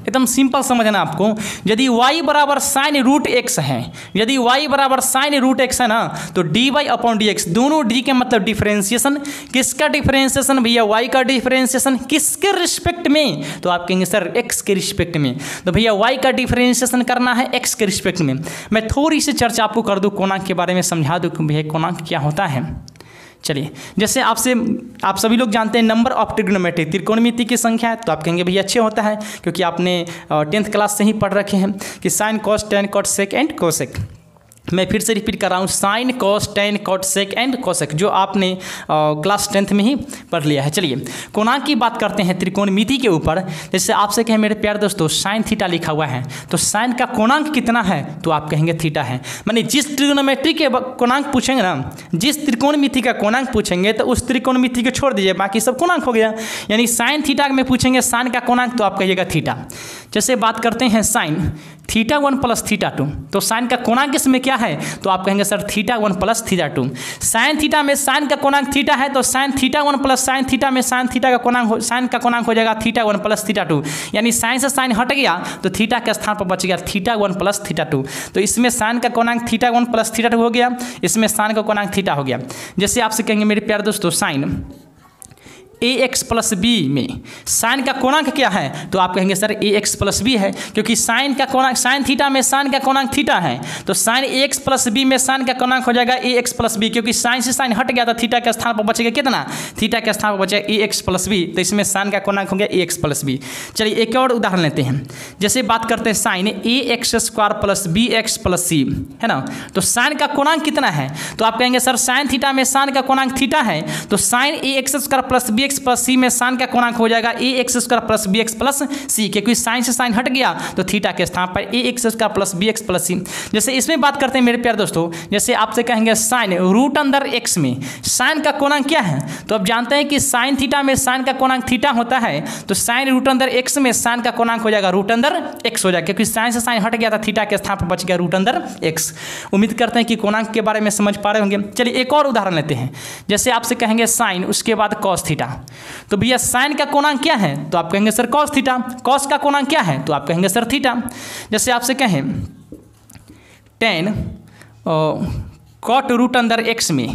एकदम सिंपल समझना आपको। यदि y बराबर साइन रूट एक्स है, यदि y बराबर साइन रूट एक्स है ना, तो dy अपॉन डी एक्स, दोनों d के मतलब डिफरेंशिएशन, किसका डिफरेंशिएशन भैया, y का डिफरेंशिएशन, किसके रिस्पेक्ट में, तो आप कहेंगे सर x के रिस्पेक्ट में, तो भैया y का डिफरेंशिएशन करना है x के रिस्पेक्ट में। मैं थोड़ी सी चर्चा आपको कर दूं, कोणांक के बारे में समझा दूं कि भैया कोणांक क्या होता है। चलिए, जैसे आप सभी लोग जानते हैं नंबर ऑफ ट्रिग्नोमेट्री, त्रिकोणमिति की संख्या है, तो आप कहेंगे भैया अच्छे होता है, क्योंकि आपने 10th क्लास से ही पढ़ रखे हैं कि sine cos tan cot sec and cosec. मैं फिर से रिपीट कर रहा हूँ, sine cos tan cot sec and cosec, जो आपने क्लास 10th में ही पढ़ लिया है। चलिए, कोणांक की बात करते हैं त्रिकोणमिति के ऊपर। जैसे आपसे कहें मेरे प्यारे दोस्तों, साइन थीटा लिखा हुआ है, तो साइन का कोणांक कितना है, तो आप कहेंगे थीटा है। माने जिस ट्रिग्नोमेट्री के कोणांक पूछेंगे ना, जिस त्रिकोणमिति का कोणांक पूछेंगे, तो उस त्रिकोणमिति को छोड़ दीजिए, बाकी सब कोणांक हो गया। यानी साइन थीटा में पूछेंगे साइन का कोणांक, तो आप कहिएगा थीटा। जैसे बात करते हैं साइन थीटा 1 प्लस थीटा 2, तो साइन का कोणांक इसमें क्या है, तो आप कहेंगे sir theta 1 plus theta 2। Sign theta में साइन का कोणांक थीटा है, तो sine theta 1 plus sign theta में साइन थीटा का कोणांक, साइन का कोणांक हो जाएगा थीटा 1 प्लस थीटा 2। यानी साइन से साइन हट गया, तो थीटा के स्थान पर बच गया थीटा 1 प्लस थीटा 2। तो इसमें साइन का कोणांक थीटा 1 प्लस थीटा 2 हो गया, इसमें साइन का कोणांक थीटा हो गया। जैसे आपसे कहेंगे मेरे प्यारे दोस्तों, sign a x plus B में साइन का कोणांक क्या है, तो आप कहेंगे सर ए एक्स प्लस बी है, क्योंकि साइन का कोणांक, साइन थीटा में साइन का कोणांक थीटा है, तो sine a x plus B में साइन का कोणांक हो जाएगा ए एक्स प्लस बी, क्योंकि साइन से साइन हट गया, तो थीटा के स्थान पर बचेगा कितना, थीटा के स्थान पर बचेगा ए एक्स प्लस बी, तो इसमें साइन का कोणांक हो गया ए एक्स प्लस बी। चलिए एक और उदाहरण लेते हैं। जैसे बात करते हैं sine a x square plus b x plus c, है ना, तो साइन का कोणांक कितना है, तो आप कहेंगे सर साइन थीटा में साइन का कोणांक थीटा है, तो sine a x square plus b x plus c में साइन का कोणांक हो जाएगा a x square plus b x plus c, क्योंकि साइन से साइन हट गया, तो थीटा के स्थान पर a x square plus b x plus c. जैसे इसमें बात करते हैं मेरे प्यारे दोस्तों, जैसे आपसे कहेंगे साइन रूट अंदर एक्स में साइन का कोणांक क्या है, तो आप जानते हैं कि साइन थीटा में साइन का कोणांक थीटा होता है, तो साइन रूट अंदर एक्स में साइन का कोणांक हो जाएगा रूट अंदर एक्स हो जाएगा, क्योंकि साइन से साइन हट गया था, थीटा के स्थान पर बच गया रूट अंदर एक्स। उम्मीद करते हैं कि कोणांक के बारे में समझ पा रहे होंगे। चलिए एक और उदाहरण लेते हैं। जैसे आपसे कहेंगे साइन, उसके बाद कॉस थीटा, तो भैया साइन का कोणांक क्या है, तो आप कहेंगे सर कॉस थीटा। कॉस का कोणांक क्या है, तो आप कहेंगे सर थीटा। जैसे आपसे कहें टेन कॉट रूट अंदर एक्स में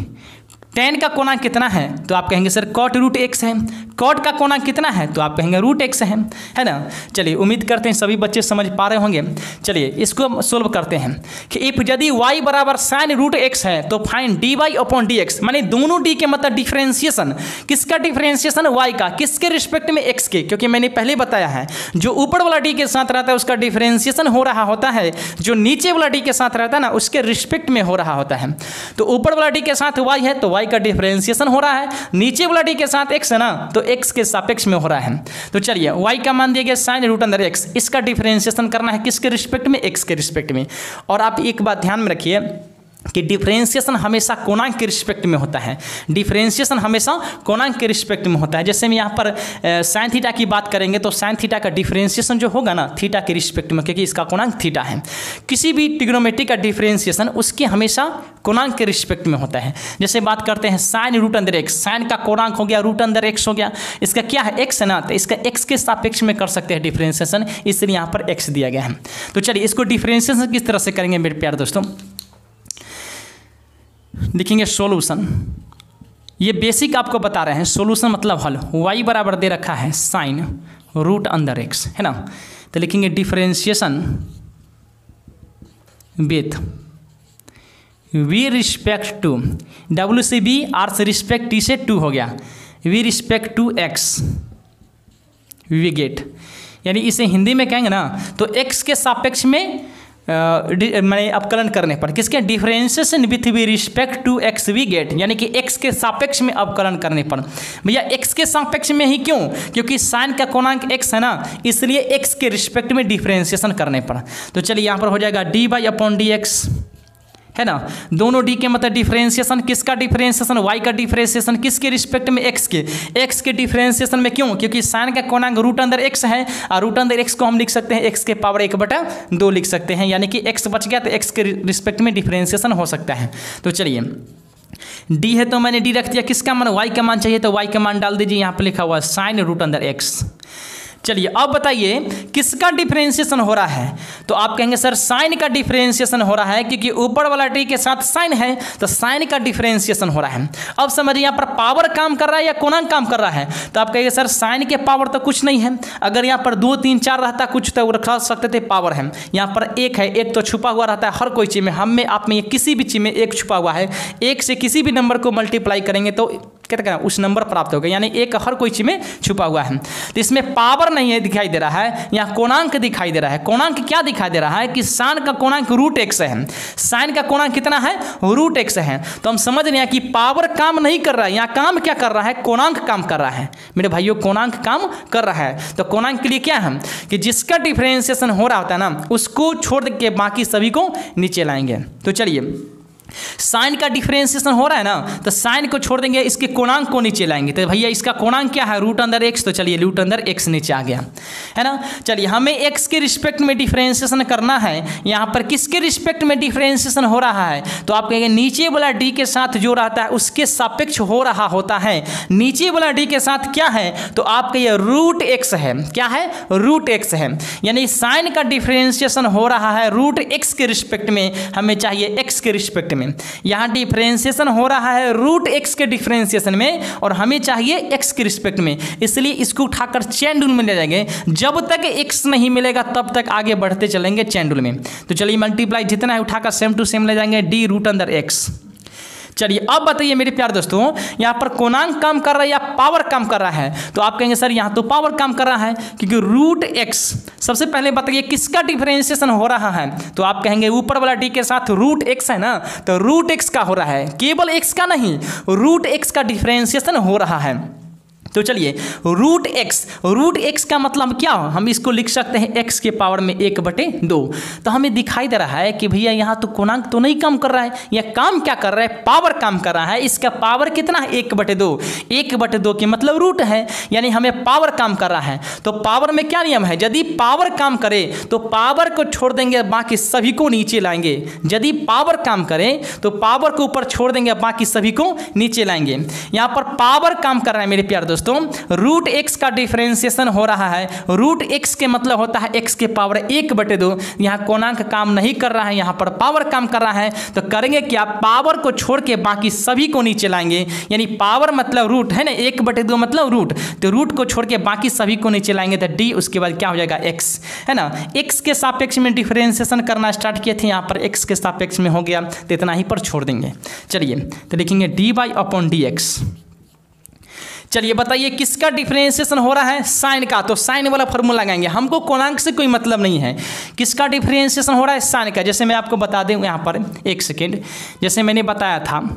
टेन का कोणांक कितना है, तो आप कहेंगे सर कॉट रूट एक्स है। कॉट का कोणांक कितना है, तो आप कहेंगे रूट एक्स है ना। चलिए उम्मीद करते हैं सभी बच्चे समझ पा रहे होंगे। चलिए इसको सोल्व करते हैं कि इफ यदि y बराबर साइन रूट एक्स है, तो find D Y upon D X, मानी दोनों d के मतलब डिफरेंशिएशन, किसका डिफरेंशिएशन, y का, किसके रिस्पेक्ट में, x के, क्योंकि मैंने पहले बताया है जो ऊपर वाला d के साथ रहता है उसका डिफरेंशिएशन हो रहा होता है, जो नीचे वाला d के साथ रहता है ना उसके रिस्पेक्ट में हो रहा होता है। तो ऊपर वाला d के साथ y है, तो y का डिफरेंशिएशन हो रहा है, नीचे वाला d के साथ x है ना, तो x के सापेक्ष में हो रहा है। तो चलिए y का मान दिया गया साइन रूट अंदर x, इसका डिफरेंशिएशन करना है किसके रिस्पेक्ट में, x के रिस्पेक्ट में। और आप एक बात ध्यान में रखिए कि डिफरेंशिएशन हमेशा कोणांक के रिस्पेक्ट में होता है, डिफरेंशिएशन हमेशा कोणांक के रिस्पेक्ट में होता है। जैसे हम यहाँ पर साइन थीटा की बात करेंगे, तो साइन थीटा का डिफरेंशिएशन जो होगा ना थीटा के रिस्पेक्ट में, क्योंकि इसका कोणांक थीटा है। किसी भी ट्रिग्नोमेट्री का डिफरेंशिएशन उसके हमेशा कोणांक के रिस्पेक्ट में होता है। जैसे बात करते हैं साइन रूट अंदर एक्स, साइन का कोणांक हो गया रूट अंदर एक्स हो गया, इसका क्या है एक्स है ना, तो इसका एक्स के सापेक्ष में कर सकते हैं डिफरेंशिएशन, इसलिए यहाँ पर एक्स दिया गया है। तो चलिए इसको डिफरेंशिएशन किस तरह से करेंगे मेरे प्यारे दोस्तों, लिखेंगे सॉल्यूशन। ये बेसिक आपको बता रहे हैं, सॉल्यूशन मतलब हल। y बराबर दे रखा है साइन रूट अंदर एक्स, है ना, तो लिखेंगे differentiation with we respect to w से b, r से रिस्पेक्ट t से 2 हो गया, we respect to x we get. यानी इसे हिंदी में कहेंगे ना तो x के सापेक्ष में मैंने अवकलन करने पर, किसके, differentiation with we respect to x we get, यानी कि x के सापेक्ष में अवकलन करने पर। भैया x के सापेक्ष में ही क्यों, क्योंकि साइन का कोणांक x है ना, इसलिए x के रिस्पेक्ट में डिफरेंशिएशन करने पर। तो चलिए यहाँ पर हो जाएगा d Y upon D x, है ना, दोनों d के मतलब डिफरेंशिएशन, किसका डिफरेंशिएशन, y का डिफरेंशिएशन किसके रिस्पेक्ट में, x के, x के डिफरेंशिएशन में। क्यों, क्योंकि साइन का कोणांक रूट अंदर x है, और रूट अंदर x को हम लिख सकते हैं x के पावर 1/2 लिख सकते हैं, यानी कि x बच गया तो x के रिस्पेक्ट में डिफरेंशिएशन हो सकता है। तो चलिए d है तो मैंने d रख दिया, किसका मान, y का मान चाहिए तो y का मान डाल दीजिए, यहाँ पर लिखा हुआ है साइन रूट अंदर x। चलिए अब बताइए किसका डिफरेंशिएशन हो रहा है। तो आप कहेंगे सर साइन का डिफरेंशिएशन हो रहा है, क्योंकि ऊपर वाला टी के साथ साइन है तो साइन का डिफरेंशिएशन हो रहा है। अब समझिए यहाँ पर पावर काम कर रहा है या कोणांक काम कर रहा है। तो आप कहेंगे सर साइन के पावर तो कुछ नहीं है, अगर यहाँ पर 2 3 4 रहता कुछ तो रखा सकते थे, पावर है। यहाँ पर एक है, एक तो छुपा हुआ रहता है हर कोई चीज़ में, हम में आप में किसी भी चीज़ में एक छुपा हुआ है। एक से किसी भी नंबर को मल्टीप्लाई करेंगे तो कहते हैं उस नंबर प्राप्त होगा, यानी एक हर कोई चीज में छुपा हुआ है। तो इसमें पावर नहीं है दिखाई दे रहा है, यहाँ कोणांक दिखाई दे रहा है। कोणांक क्या दिखाई दे रहा है कि साइन का कोणांक √x है। साइन का कोणांक कितना है? √x है। तो हम समझ रहे हैं कि पावर काम नहीं कर रहा है, यहाँ काम क्या कर रहा है? कोणांक काम कर रहा है मेरे भाइयों, कोणांक काम कर रहा है। तो कोणांक के लिए क्या है कि जिसका डिफरेंशिएशन हो रहा होता है ना उसको छोड़ के बाकी सभी को नीचे लाएंगे। तो चलिए साइन का डिफरेंशिएशन हो रहा है ना, तो साइन को छोड़ देंगे, इसके कोणांक को नीचे लाएंगे। तो भैया इसका कोणांक क्या है? √x। तो चलिए √x नीचे आ गया है ना। चलिए हमें x के रिस्पेक्ट में डिफरेंशिएशन करना है, यहाँ पर किसके रिस्पेक्ट में डिफरेंशिएशन हो रहा है? तो आप कहेंगे नीचे वाला d के साथ जो रहता है उसके सापेक्ष हो रहा होता है। नीचे वाला d के साथ क्या है? तो आप कहिए √x है। क्या है? √x है। यानी साइन का डिफरेंशिएशन हो रहा है √x के रिस्पेक्ट में, हमें चाहिए x के रिस्पेक्ट में। यहां डिफरेंशिएशन हो रहा है √x के डिफरेंशिएशन में और हमें चाहिए x के रिस्पेक्ट में, इसलिए इसको उठाकर चेन रूल में ले जाएंगे। जब तक x नहीं मिलेगा तब तक आगे बढ़ते चलेंगे चेन रूल में। तो चलिए मल्टीप्लाई जितना है उठाकर सेम टू सेम ले जाएंगे d√x। चलिए अब बताइए मेरे प्यारे दोस्तों, यहाँ पर कोणांक काम कर रहा है या पावर काम कर रहा है? तो आप कहेंगे सर यहाँ तो पावर काम कर रहा है, क्योंकि √x। सबसे पहले बताइए किसका डिफरेंशिएशन हो रहा है? तो आप कहेंगे ऊपर वाला d के साथ √x है ना, तो √x का हो रहा है, केवल x का नहीं, √x का डिफरेंशिएशन हो रहा है। तो चलिए √x का मतलब क्या हो? हम इसको लिख सकते हैं x के पावर में 1/2। तो हमें दिखाई दे रहा है कि भैया यहाँ तो कोणांक तो नहीं काम कर रहा है, यह काम क्या कर रहा है? पावर काम कर रहा है। इसका पावर कितना है? 1/2। 1/2 के मतलब रूट है, यानी हमें पावर काम कर रहा है। तो पावर में क्या नियम है? यदि पावर काम करे तो पावर को छोड़ देंगे, बाकी सभी को नीचे लाएंगे। यदि पावर काम करे तो पावर को ऊपर छोड़ देंगे, बाकी सभी को नीचे लाएंगे। यहाँ पर पावर काम कर रहा है मेरे प्यारे दोस्तों, √x का डिफरेंशिएशन हो रहा है। √x के मतलब होता है x के पावर 1/2। यहाँ कोणांक काम नहीं कर रहा है, यहाँ पर पावर काम कर रहा है। तो करेंगे क्या? पावर को छोड़ के बाकी सभी को नीचे लाएंगे, यानी पावर मतलब रूट है ना, 1/2 मतलब रूट। तो रूट को छोड़ के बाकी सभी को नीचे लाएंगे तो d, उसके बाद क्या हो जाएगा? x है ना। x के सापेक्ष में डिफरेंशिएशन करना स्टार्ट किए थे, यहाँ पर x के सापेक्ष में हो गया तो इतना ही पर छोड़ देंगे। चलिए तो लिखेंगे dy/dx। चलिए बताइए किसका डिफरेंशिएशन हो रहा है? साइन का। तो साइन वाला फॉर्मूला लगाएंगे, हमको कोणांक से कोई मतलब नहीं है। किसका डिफरेंशिएशन हो रहा है? साइन का। जैसे मैं आपको बता दूं यहाँ पर, एक सेकेंड, जैसे मैंने बताया था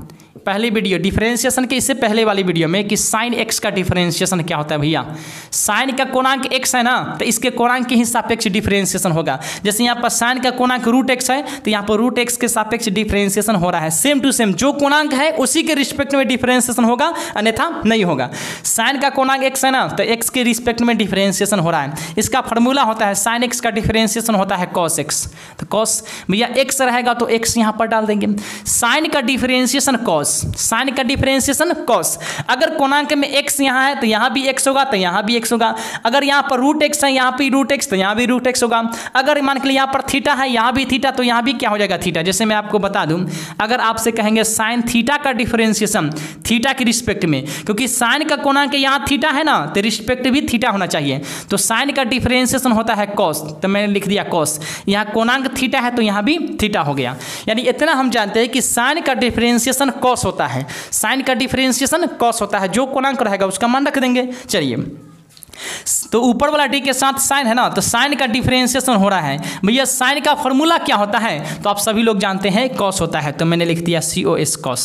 पहली वीडियो डिफरेंशिएशन के इससे पहले वाली वीडियो में कि साइन x का डिफरेंशिएशन क्या होता है। भैया साइन का कोणांक x है ना, तो इसके कोणांक के ही सापेक्ष डिफरेंशिएशन होगा। जैसे यहाँ पर साइन का कोणांक √x है, तो यहाँ पर √x के सापेक्ष डिफरेंशिएशन हो रहा है। सेम टू सेम जो कोणांक है उसी के रिस्पेक्ट में डिफरेंशिएशन होगा, अन्यथा नहीं होगा। साइन का कोणांक x है ना, तो x के रिस्पेक्ट में डिफरेंशिएशन हो रहा है। इसका फॉर्मूला होता है साइन x का डिफरेंशिएशन होता है cos x। तो cos भैया x रहेगा तो x यहाँ पर डाल देंगे। साइन का डिफरेंशिएशन cos, साइन का डिफरेंशिएशन cos। अगर कोणांक में x यहाँ है तो यहाँ भी x होगा, तो यहाँ भी x होगा। अगर यहाँ पर √x है, यहाँ पे √x, तो यहाँ भी √x होगा। अगर मान के लिए यहाँ पर थीटा है, यहाँ भी थीटा, तो यहाँ भी क्या हो जाएगा? थीटा। जैसे मैं आपको बता दूं, अगर आपसे कहेंगे साइन थीटा का डिफरेंशिएशन थीटा के रिस्पेक्ट में, क्योंकि साइन का कोणांक यहाँ थीटा है ना, तो रिस्पेक्ट भी थीटा होना चाहिए। तो साइन का डिफरेंशिएशन होता है cos, तो मैंने लिख दिया cos। यहाँ कोणांक थीटा है तो यहाँ भी थीटा हो गया। यानी इतना हम जानते हैं कि साइन का डिफरेंशिएशन cos होता है। साइन का डिफरेंशिएशन cos होता है, जो कोणांक रहेगा उसका मान रख देंगे। चलिए तो ऊपर वाला d के साथ साइन है ना, तो साइन का डिफरेंशिएशन हो रहा है। भैया साइन का फॉर्मूला क्या होता है? तो आप सभी लोग जानते हैं cos होता है, तो मैंने लिख दिया cos cos।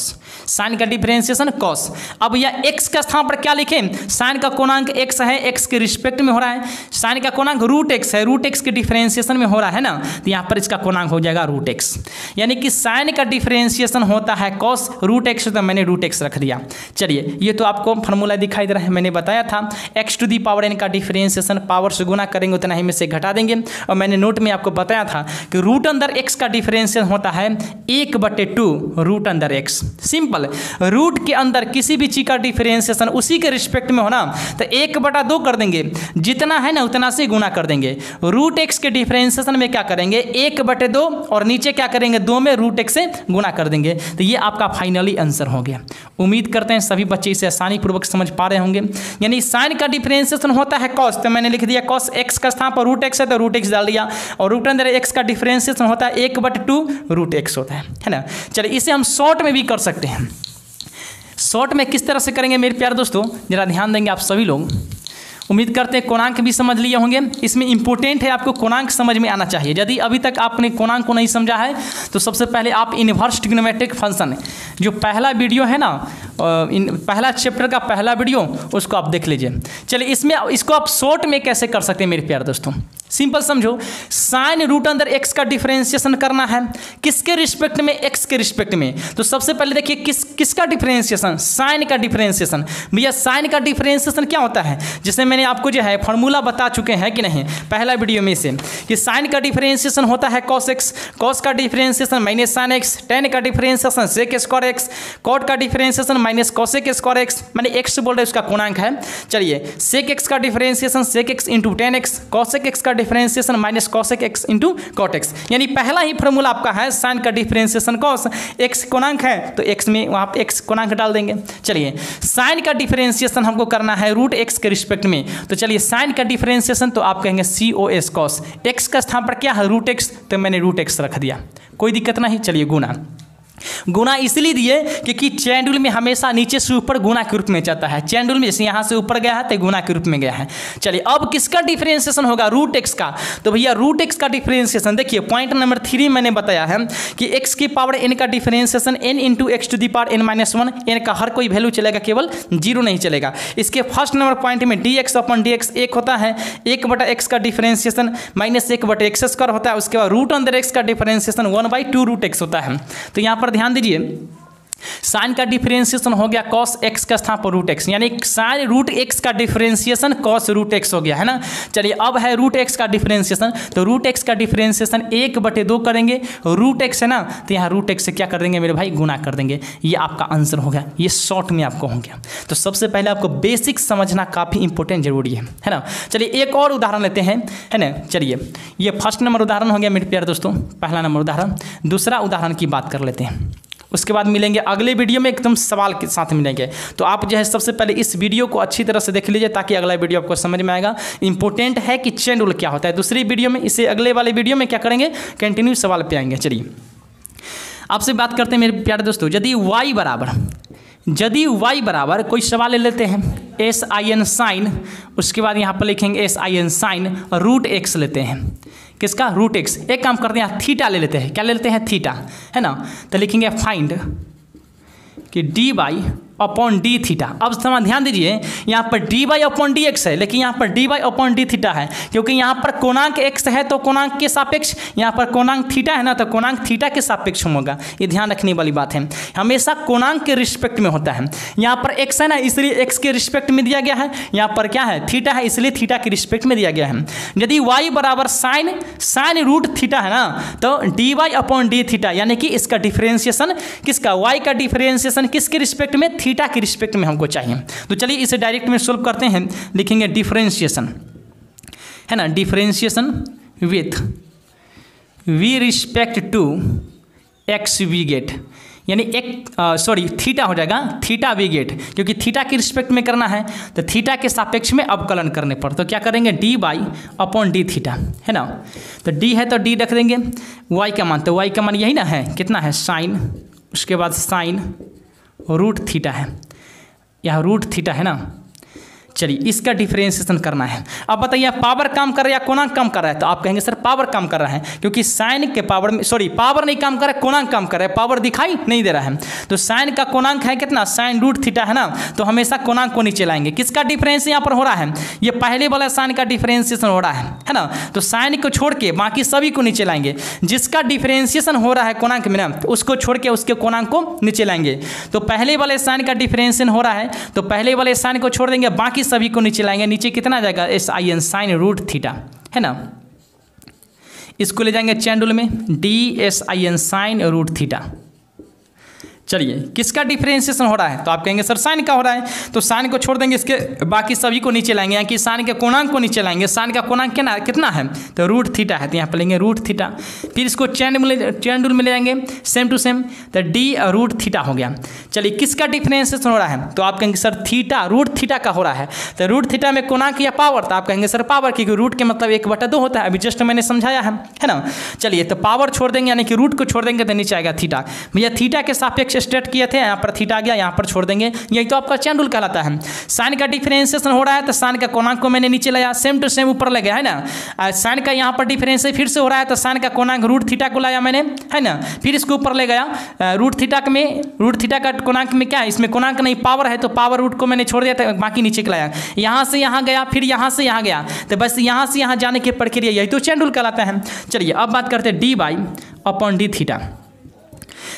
साइन का डिफरेंशिएशन cos। अब भैया x का स्थान पर क्या लिखें? साइन का कोणांक x है, x के रिस्पेक्ट में हो रहा है। साइन का कोणांक √x है, √x के डिफरेंशिएशन में हो रहा है ना, तो यहाँ पर इसका कोणांक हो जाएगा √x। यानी कि साइन का डिफरेंशिएशन होता है cos √x, तो मैंने √x रख दिया। चलिए ये तो आपको फॉर्मूला दिखाई दे रहा है, मैंने बताया था x⁴ इनका डिफरेंशिएशन पावर से गुना करेंगे उतना ही में से घटा देंगे। और मैंने नोट में आपको बताया था कि रूट अंदर एक्स का डिफरेंशिएशन होता है 1/2 रूट अंदर एक्स। सिंपल, रूट के अंदर किसी भी चीज का डिफरेंशिएशन उसी के रिस्पेक्ट में होना तो 1/2 कर देंगे, जितना है ना उतना से गुना कर देंगे। रूट एक्स के डिफरेंशिएशन में क्या करेंगे 1/2 और नीचे क्या करेंगे 2 में रूट एक्स से गुना कर देंगे। तो ये आपका फाइनली आंसर हो गया। उम्मीद करते हैं सभी बच्चे इसे आसानी पूर्वक समझ पा रहे होंगे। यानी साइन का डिफरेंशिएशन होता है कॉस, तो मैंने लिख दिया कॉस एक्स का स्थान पर रूट एक्स है तो रूट एक्स डाल दिया, और रूट अंदर एक्स का डिफरेंशिएशन होता है 1/2 रूट एक्स होता है ना। चलिए इसे हम शॉर्ट में भी कर सकते हैं। शॉर्ट में किस तरह से करेंगे मेरे प्यारे दोस्तों, जरा ध्यान देंगे आप सभी लोग। उम्मीद करते हैं कोणांक भी समझ लिए होंगे। इसमें इंपॉर्टेंट है आपको कोणांक समझ में आना चाहिए। यदि अभी तक आपने कोणांक को नहीं समझा है तो सबसे पहले आप इनवर्स ट्रिग्नोमेट्रिक फंक्शन जो पहला वीडियो है ना, पहला चैप्टर का पहला वीडियो, उसको आप देख लीजिए। चलिए इसमें इसको आप शॉर्ट में कैसे कर सकते हैं मेरे प्यारे दोस्तों। सिंपल समझो, साइन रूट अंदर एक्स का डिफरेंशिएशन करना है किसके रिस्पेक्ट में, एक्स के रिस्पेक्ट में। तो सबसे पहले देखिए किसका डिफरेंशिएशन, साइन का डिफरेंशिएशन। भैया साइन का डिफरेंशिएशन क्या होता है, जिसमें मैंने आपको जो है फॉर्मूला बता चुके हैं कि नहीं पहला वीडियो में से, कि साइन का डिफरेंशिएशन होता है कॉस एक्स, कॉस का differentiation minus sine x, tan का differentiation sec square x, cot का differentiation minus cosec square x, मैंने एक्स बोल रहे उसका गुणांक है। चलिए सेक एक्स का differentiation sec x into tan x, cosec x का differentiation minus cosec x into cot x. यानी पहला ही फॉर्मूला आपका है साइन का डिफरेंशिएशन कॉस, एक्स गुणांक है तो एक्स में वहाँ एक्स गुणांक डाल देंगे। चलिए साइन का डिफरेंशिएशन हमको करना है रूट एक्स के रिस्पेक्ट में, तो चलिए साइन का डिफरेंशिएशन तो आप कहेंगे COS कॉस, एक्स का स्थान पर क्या है रूट एक्स, तो मैंने रूट एक्स रख दिया, कोई दिक्कत नहीं। चलिए गुना इसलिए दिए क्योंकि चैन रूल में हमेशा नीचे से ऊपर गुना के रूप में जाता है। चैन रूल में जैसे यहाँ से ऊपर गया है तो गुना के रूप में गया है। चलिए अब किसका डिफरेंशिएशन होगा, रूट एक्स का। तो भैया रूट एक्स का डिफरेंशिएशन देखिए पॉइंट नंबर 3 मैंने बताया है कि एक्स की पावर n का differentiation n into x to the power n-1, n का हर कोई वैल्यू चलेगा, केवल 0 नहीं चलेगा। इसके फर्स्ट नंबर पॉइंट में dx/dx 1 होता है, 1/x का डिफरेंशिएशन माइनस 1/x² होता है। उसके बाद रूट अंदर x का डिफरेंशिएशन 1/2 रूट एक्स होता है। तो यहाँ पर ध्यान दीजिए साइन का डिफरेंशिएशन हो गया cos x का स्थान पर रूट एक्स, यानी साइन रूट एक्स का डिफरेंशिएशन cos रूट एक्स हो गया है ना। चलिए अब है रूट एक्स का डिफरेंशिएशन, तो रूट एक्स का डिफरेंशिएशन 1/2 करेंगे, रूट एक्स है ना तो यहाँ रूट एक्स से क्या कर देंगे मेरे भाई, गुना कर देंगे। ये आपका आंसर हो गया, ये शॉर्ट में आपको हो गया। तो सबसे पहले आपको बेसिक समझना काफ़ी इंपॉर्टेंट जरूरी है ना। चलिए एक और उदाहरण लेते हैं, है ना। चलिए ये फर्स्ट नंबर उदाहरण हो गया मेरे प्यारे दोस्तों, पहला नंबर उदाहरण। दूसरा उदाहरण की बात कर लेते हैं, उसके बाद मिलेंगे अगले वीडियो में एकदम सवाल के साथ मिलेंगे। तो आप जो है सबसे पहले इस वीडियो को अच्छी तरह से देख लीजिए ताकि अगला वीडियो आपको समझ में आएगा। इंपॉर्टेंट है कि चेन रूल क्या होता है। दूसरी वीडियो में, इसे अगले वाले वीडियो में क्या करेंगे, कंटिन्यू सवाल पे आएंगे। चलिए आपसे बात करते हैं मेरे प्यारे दोस्तों, यदि y बराबर कोई सवाल ले लेते हैं sin साइन, उसके बाद यहाँ पर लिखेंगे sin साइन रूट एक्स लेते हैं, किसका, रूट एक्स। एक काम करते हैं थीटा ले लेते हैं, क्या ले लेते हैं, थीटा, है ना। तो लिखेंगे फाइंड कि dy/d थीटा। अब समान ध्यान दीजिए यहाँ पर dy/dx है, लेकिन यहाँ पर dy/d थीटा है, क्योंकि यहाँ पर कोणांक x है तो कोणांक के सापेक्ष, यहाँ पर कोणांक थीटा है ना तो कोणांक थीटा के सापेक्ष होगा। ये ध्यान रखने वाली बात है, हमेशा कोणांक के रिस्पेक्ट में होता है। यहाँ पर x है ना इसलिए x के रिस्पेक्ट में दिया गया है, यहाँ पर क्या है, थीटा है इसलिए थीटा के रिस्पेक्ट में दिया गया है। यदि y बराबर साइन रूट थीटा है ना तो dy/d थीटा, यानी कि इसका डिफरेंशिएशन किसका, y का डिफरेंशिएशन किसके रिस्पेक्ट में, थीटा के रिस्पेक्ट में हमको चाहिए। तो चलिए इसे डायरेक्ट में सोल्व करते हैं। लिखेंगे डिफरेंशिएशन, है ना, differentiation with we respect to x we get, यानी थीटा हो जाएगा, थीटा वी गेट, क्योंकि थीटा के रिस्पेक्ट में करना है तो थीटा के सापेक्ष में अवकलन करने पर तो क्या करेंगे, dy/d थीटा, है ना। तो d है तो d रख देंगे, y का मान, तो y का मान यही ना है, कितना है, साइन, उसके बाद साइन रूट थीटा है, यह रूट थीटा है ना। चलिए इसका डिफरेंशिएशन करना है। अब बताइए पावर काम कर रहा है या कोणांक काम कर रहा है, तो आप कहेंगे सर पावर काम कर रहा है, क्योंकि साइन के पावर में पावर नहीं काम कर रहा है, कोणांक काम कर रहा है, पावर दिखाई नहीं दे रहा है। तो साइन का कोणांक है कितना, साइन रूट थीटा है ना, तो हमेशा कोणांक को नीचे लाएंगे। किसका डिफरेंस यहाँ पर हो रहा है, ये पहले वाला साइन का डिफरेंशिएशन हो रहा है ना। तो साइन को छोड़ के बाकी सभी को नीचे लाएंगे, जिसका डिफरेंशिएशन हो रहा है कोणांक में ना उसको छोड़ के उसके कोणांक को नीचे लाएंगे। तो पहले वाले साइन का डिफरेंशिएशन हो रहा है तो पहले वाले साइन को छोड़ देंगे, बाकी सभी को नीचे लाएंगे, नीचे कितना आ जाएगा sin साइन रूट थीटा, है ना। इसको ले जाएंगे चैन रूल में, sin साइन रूट थीटा। चलिए किसका डिफरेंशिएशन हो रहा है, तो आप कहेंगे सर साइन का हो रहा है, तो साइन को छोड़ देंगे, इसके बाकी सभी को नीचे लाएंगे, यानी कि साइन के कोणांक को नीचे लाएंगे। साइन का कोणांक कितना है, तो रूट थीटा है, तो यहाँ पर लेंगे रूट थीटा। फिर इसको चैन रूल में ले जाएंगे, सेम टू सेम, तो डी रूट थीटा हो गया। चलिए किसका डिफरेंशिएशन हो रहा है, तो आप कहेंगे सर थीटा, रूट थीटा का हो रहा है। तो रूट थीटा में कोणांक या पावर, तो आप कहेंगे सर पावर, क्योंकि रूट के मतलब 1/2 होता है, अभी जस्ट मैंने समझाया है ना। चलिए तो पावर छोड़ देंगे, यानी कि रूट को छोड़ देंगे तो नीचे आएगा थीटा। भैया थीटा के सापेक्ष स्ट्रेट किए थे, यहाँ पर थीटा आ गया, यहाँ पर छोड़ देंगे, यही तो आपका चैन रूल कहलाता है। साइन का डिफरेंशिएशन हो रहा है, तो साइन का कोणांक को मैंने नीचे लाया, सेम टू सेम ऊपर ले गया, है ना। साइन का यहाँ पर डिफरेंशिएशन फिर से हो रहा है, तो साइन का कोणांक रूट थीटा को लाया मैंने, है ना, फिर इसको ऊपर ले गया। रूट थीटा का कोणांक में क्या है, इसमें कोणांक नहीं पावर है, तो पावर रूट को मैंने छोड़ दिया, तो बाकी नीचे लाया, यहाँ से यहाँ गया, फिर यहाँ से यहाँ गया, तो बस यहाँ से यहाँ जाने की प्रक्रिया, यही तो चैन रूल कहलाता है। चलिए अब बात करते हैं dy/d थीटा।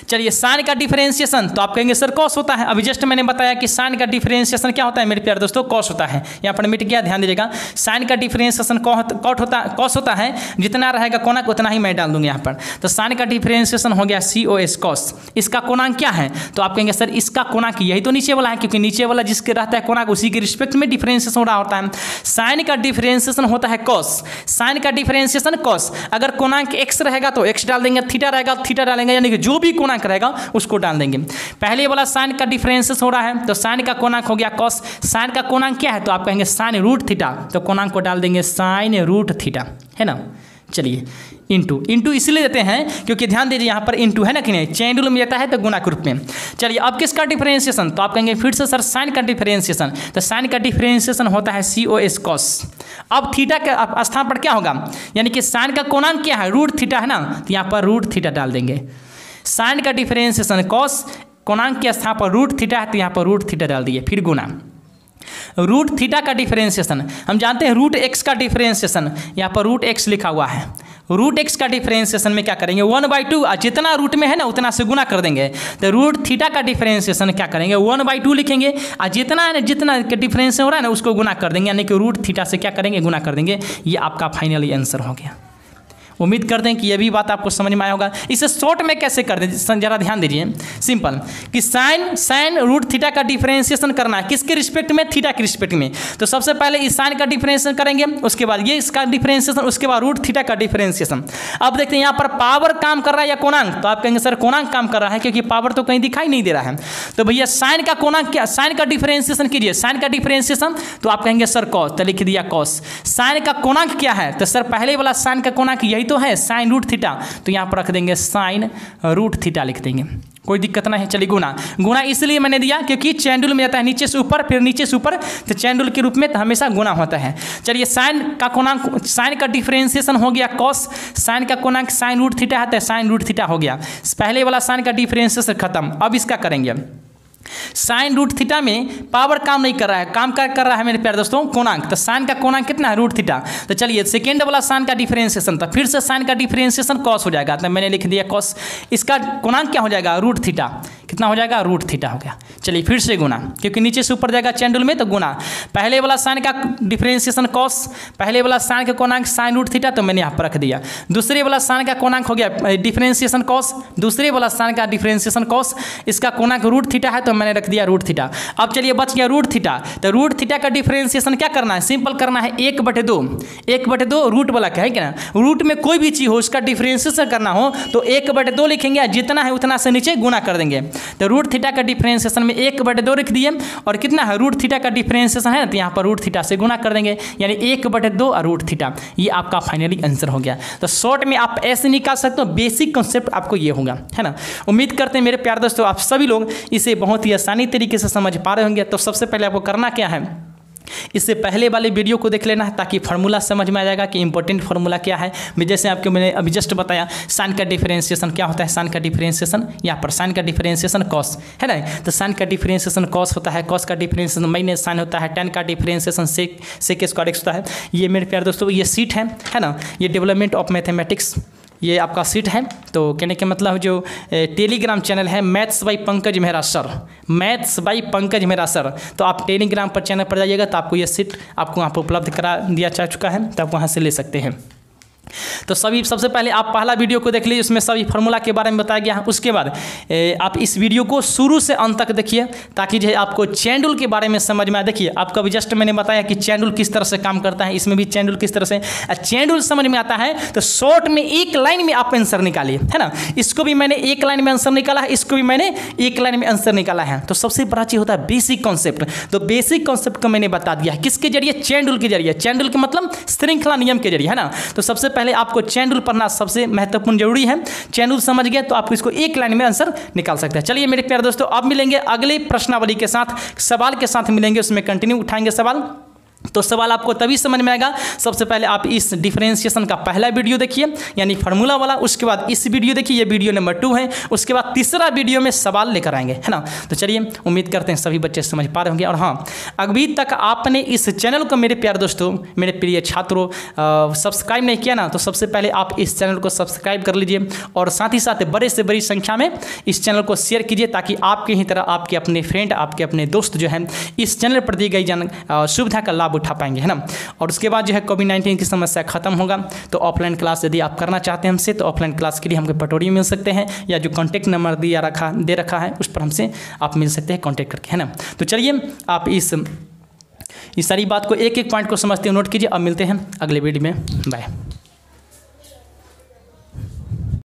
चलिए साइन का डिफरेंशिएशन, तो आप कहेंगे सर कॉस होता है, अभी जस्ट मैंने बताया कि साइन का डिफरेंशिएशन क्या होता है मेरे प्यारे दोस्तों, कॉस होता है। यहाँ पर मिट गया, ध्यान दीजिएगा, साइन का डिफरेंशिएशन कॉस होता है, जितना रहेगा कोणांक उतना ही मैं डाल दूंगा यहाँ पर। तो साइन का डिफरेंशिएशन हो गया cos कॉस। इसका कोणांक क्या है, तो आप कहेंगे सर इसका कोणांक यही तो नीचे वाला है, क्योंकि नीचे वाला जिसके रहता है कोणांक उसी के रिस्पेक्ट में डिफरेंशिएशन हो रहा होता है। साइन का डिफरेंशिएशन होता है कॉस, साइन का डिफरेंशिएशन कॉस। अगर कोणांक x रहेगा तो x डाल देंगे, थीटा रहेगा थीटा डालेंगे, यानी कि जो भी कोणांक रहेगा उसको डाल देंगे। पहले वाला साइन का डिफरेंशिएशन हो रहा है, तो साइन का कोणांक हो गया कॉस। साइन का कोणांक क्या है, तो आप कहेंगे साइन रूट थीटा, तो कोणांक को डाल देंगे साइन रूट थीटा, है ना। चलिए इंटू इसलिए देते हैं क्योंकि ध्यान दीजिए यहाँ पर इंटू है ना कि नहीं, चैन रूल में जाता है तो गुणा के रूप में। चलिए अब किसका डिफरेंशिएशन, तो आप कहेंगे फिर से सर साइन का डिफरेंशिएशन, तो साइन का डिफरेंशिएशन होता है cos कॉस। अब थीटा के स्थान पर क्या होगा, यानी कि साइन का कोणांक क्या है, रूट थीटा है ना, तो यहाँ पर रूट थीटा डाल देंगे। साइन का डिफरेंशिएशन कॉस, कोणांक के स्थान पर रूट थीटा है, तो यहाँ पर रूट थीटा डाल दिए, फिर गुना। रूट थीटा का डिफरेंशिएशन हम जानते हैं, रूट एक्स का डिफरेंशिएशन, यहाँ पर रूट एक्स लिखा हुआ है। रूट एक्स का डिफरेंशिएशन में क्या करेंगे, 1/2, जितना रूट में है ना उतना से गुना कर देंगे। तो रूट थीटा का डिफरेंशिएशन क्या करेंगे, 1/2 लिखेंगे, और जितना है ना जितना डिफरेंशिएशन हो रहा है ना उसको गुना कर देंगे, यानी कि रूट थीटा से क्या करेंगे, गुना कर देंगे। ये आपका फाइनली आंसर हो गया। उम्मीद करते हैं कि यह भी बात आपको समझ में आया होगा। इसे शॉर्ट में कैसे कर दें, जरा ध्यान दीजिए, सिंपल कि साइन रूट थीटा का डिफरेंशिएशन करना है, किसके रिस्पेक्ट में, थीटा के रिस्पेक्ट में। तो सबसे पहले इस साइन का डिफरेंशिएशन करेंगे, उसके बाद ये इसका डिफरेंशिएशन, उसके बाद रूट थीटा का डिफरेंशिएशन। अब देखते हैं यहाँ पर पावर काम कर रहा है या कोणांक, तो आप कहेंगे सर कोणांक काम कर रहा है, क्योंकि पावर तो कहीं दिखाई नहीं दे रहा है। तो भैया साइन का कोणांक क्या, साइन का डिफरेंशिएशन कीजिए, साइन का डिफरेंशिएशन, तो आप कहेंगे सर कॉस, तो लिख दिया कॉस। साइन का कोणांक क्या है, तो सर पहले वाला साइन का कोणांक यही तो है, साइन रूट थीटा, तो यहाँ पर रख देंगे साइन रूट थीटा लिख देंगे, कोई दिक्कत नहीं है। चलिए गुना इसलिए मैंने दिया क्योंकि चैन रूल में जाता है नीचे से ऊपर फिर नीचे से ऊपर, तो चैन रूल के रूप में तो हमेशा गुना होता है। चलिए साइन का कोणांक, साइन का डिफरेंशिएशन हो गया कॉस, साइन का कोणांक साइन रूट थीटा है, तो साइन रूट थीटा हो गया। पहले वाला साइन का डिफरेंशिएशन खत्म। अब इसका करेंगे, साइन रूट थीटा में पावर काम नहीं कर रहा है, काम कर रहा है मेरे प्यारे दोस्तों कोणांक। तो साइन का कोणांक कितना है, रूट थीटा। तो चलिए सेकेंड वाला साइन का डिफरेंशिएशन था, फिर से साइन का डिफरेंशिएशन कॉस हो जाएगा, तो मैंने लिख दिया कॉस। इसका कोणांक क्या हो जाएगा, रूट थीटा, कितना हो जाएगा, रूट थीटा हो गया। चलिए फिर से गुना, क्योंकि नीचे से ऊपर जाएगा चैन रूल में, तो गुना। पहले वाला साइन का डिफरेंशिएशन कॉस, पहले वाला साइन का कोणांक साइन रूट थीटा, तो मैंने यहाँ पर रख दिया। दूसरे वाला साइन का कोणांक हो गया डिफरेंशिएशन कॉस, दूसरे वाला साइन का डिफरेंशिएशन कॉस, इसका कोणांक रूट थीटा है, तो मैंने रख दिया रूट थीटा। अब चलिए बच गया रूट थीटा, तो रूट थीटा का डिफरेंशिएशन क्या करना है, सिंपल करना है 1/2, 1/2 रूट वाला क्या है क्या, रूट में कोई भी चीज हो उसका डिफरेंशिएशन करना हो तो 1/2 लिखेंगे, जितना है उतना से नीचे गुना कर देंगे। तो रूट थीटा का डिफरेंशिएशन में 1/2 लिख दिए, और कितना है रूट थीटा का डिफरेंशिएशन है, तो यहाँ पर रूट थीटा से गुना कर देंगे, यानी 1/2 और रूट थीटा। ये आपका फाइनली आंसर हो गया। तो शॉर्ट में आप ऐसे निकाल सकते हो, बेसिक कॉन्सेप्ट आपको ये होगा, है ना। उम्मीद करते हैं मेरे प्यारे दोस्तों आप सभी लोग इसे बहुत ही आसानी तरीके से समझ पा रहे होंगे। तो सबसे पहले आपको करना क्या है, इससे पहले वाले वीडियो को देख लेना है, ताकि फार्मूला समझ में आ जाएगा कि इंपॉर्टेंट फार्मूला क्या है। जैसे आपको मैंने अभी जस्ट बताया साइन का डिफरेंशिएशन क्या होता है, साइन का डिफरेंशिएशन यहाँ पर साइन का डिफरेंशिएशन कॉस है ना, तो साइन का डिफरेंशिएशन कॉस होता है, कॉस का डिफरेंशिएशन माइनस साइन होता है, टेन का डिफरेंशिएशन सेक स्क्वायर एक्स होता है। ये मेरे प्यारे दोस्तों ये सीट है ना, ये डेवलपमेंट ऑफ मैथमेटिक्स ये आपका सीट है। तो कहने का मतलब जो टेलीग्राम चैनल है maths by Pankaj Mehra sir, maths by Pankaj Mehra sir, तो आप टेलीग्राम पर चैनल पर जाइएगा तो आपको ये सीट आपको वहाँ पर उपलब्ध करा दिया जा चुका है, तो आप वहाँ से ले सकते हैं। तो सभी सबसे पहले आप पहला वीडियो को देख लीजिए, उसमें सभी फार्मूला के बारे में बताया गया है। उसके बाद आप इस वीडियो को शुरू से अंत तक देखिए ताकि जो है आपको चैन रूल के बारे में समझ में आए। देखिए आपको अभी जस्ट मैंने बताया कि चैन रूल किस तरह से काम करता है, इसमें भी चैन रूल किस तरह से चैन रूल समझ में आता है तो शॉर्ट में एक लाइन में आप आंसर निकालिए, है ना। इसको भी मैंने एक लाइन में आंसर निकाला है, इसको भी मैंने एक लाइन में आंसर निकाला है। तो सबसे बड़ा चीज होता है बेसिक कॉन्सेप्ट। तो बेसिक कॉन्सेप्ट को मैंने बता दिया है किसके जरिए, चैन रूल के जरिए। चैन रूल के मतलब श्रृंखला नियम के जरिए, है ना। तो सबसे पहले आपको चैन रूल पढ़ना सबसे महत्वपूर्ण जरूरी है। चैन रूल समझ गए तो आप इसको एक लाइन में आंसर निकाल सकते हैं। चलिए मेरे प्यारे दोस्तों, अब मिलेंगे अगले प्रश्नावली के साथ, सवाल के साथ मिलेंगे, उसमें कंटिन्यू उठाएंगे सवाल। तो सवाल आपको तभी समझ में आएगा, सबसे पहले आप इस डिफरेंशिएशन का पहला वीडियो देखिए यानी फार्मूला वाला, उसके बाद इस वीडियो देखिए, ये वीडियो नंबर 2 है, उसके बाद तीसरा वीडियो में सवाल लेकर आएंगे, है ना। तो चलिए उम्मीद करते हैं सभी बच्चे समझ पा रहे होंगे। और हाँ, अभी तक आपने इस चैनल को मेरे प्यारे दोस्तों, मेरे प्रिय छात्रों सब्सक्राइब नहीं किया ना, तो सबसे पहले आप इस चैनल को सब्सक्राइब कर लीजिए और साथ ही साथ बड़े से बड़ी संख्या में इस चैनल को शेयर कीजिए ताकि आपके ही तरह आपके अपने फ्रेंड, आपके अपने दोस्त जो हैं इस चैनल पर दी गई सुविधा का लाभ उठा पाएंगे, है ना। और उसके बाद जो है कोविड-19 की समस्या खत्म होगा तो ऑफलाइन क्लास यदि आप करना चाहते हैं हमसे, तो ऑफलाइन क्लास के लिए हमको पटोरी मिल सकते हैं या जो कॉन्टैक्ट नंबर दे रखा है उस पर हमसे आप मिल सकते हैं कॉन्टैक्ट करके, है ना। तो चलिए आप इस सारी बात को एक एक पॉइंट को समझते हैं, नोट कीजिए। अब मिलते हैं अगले वीडियो में, बाय।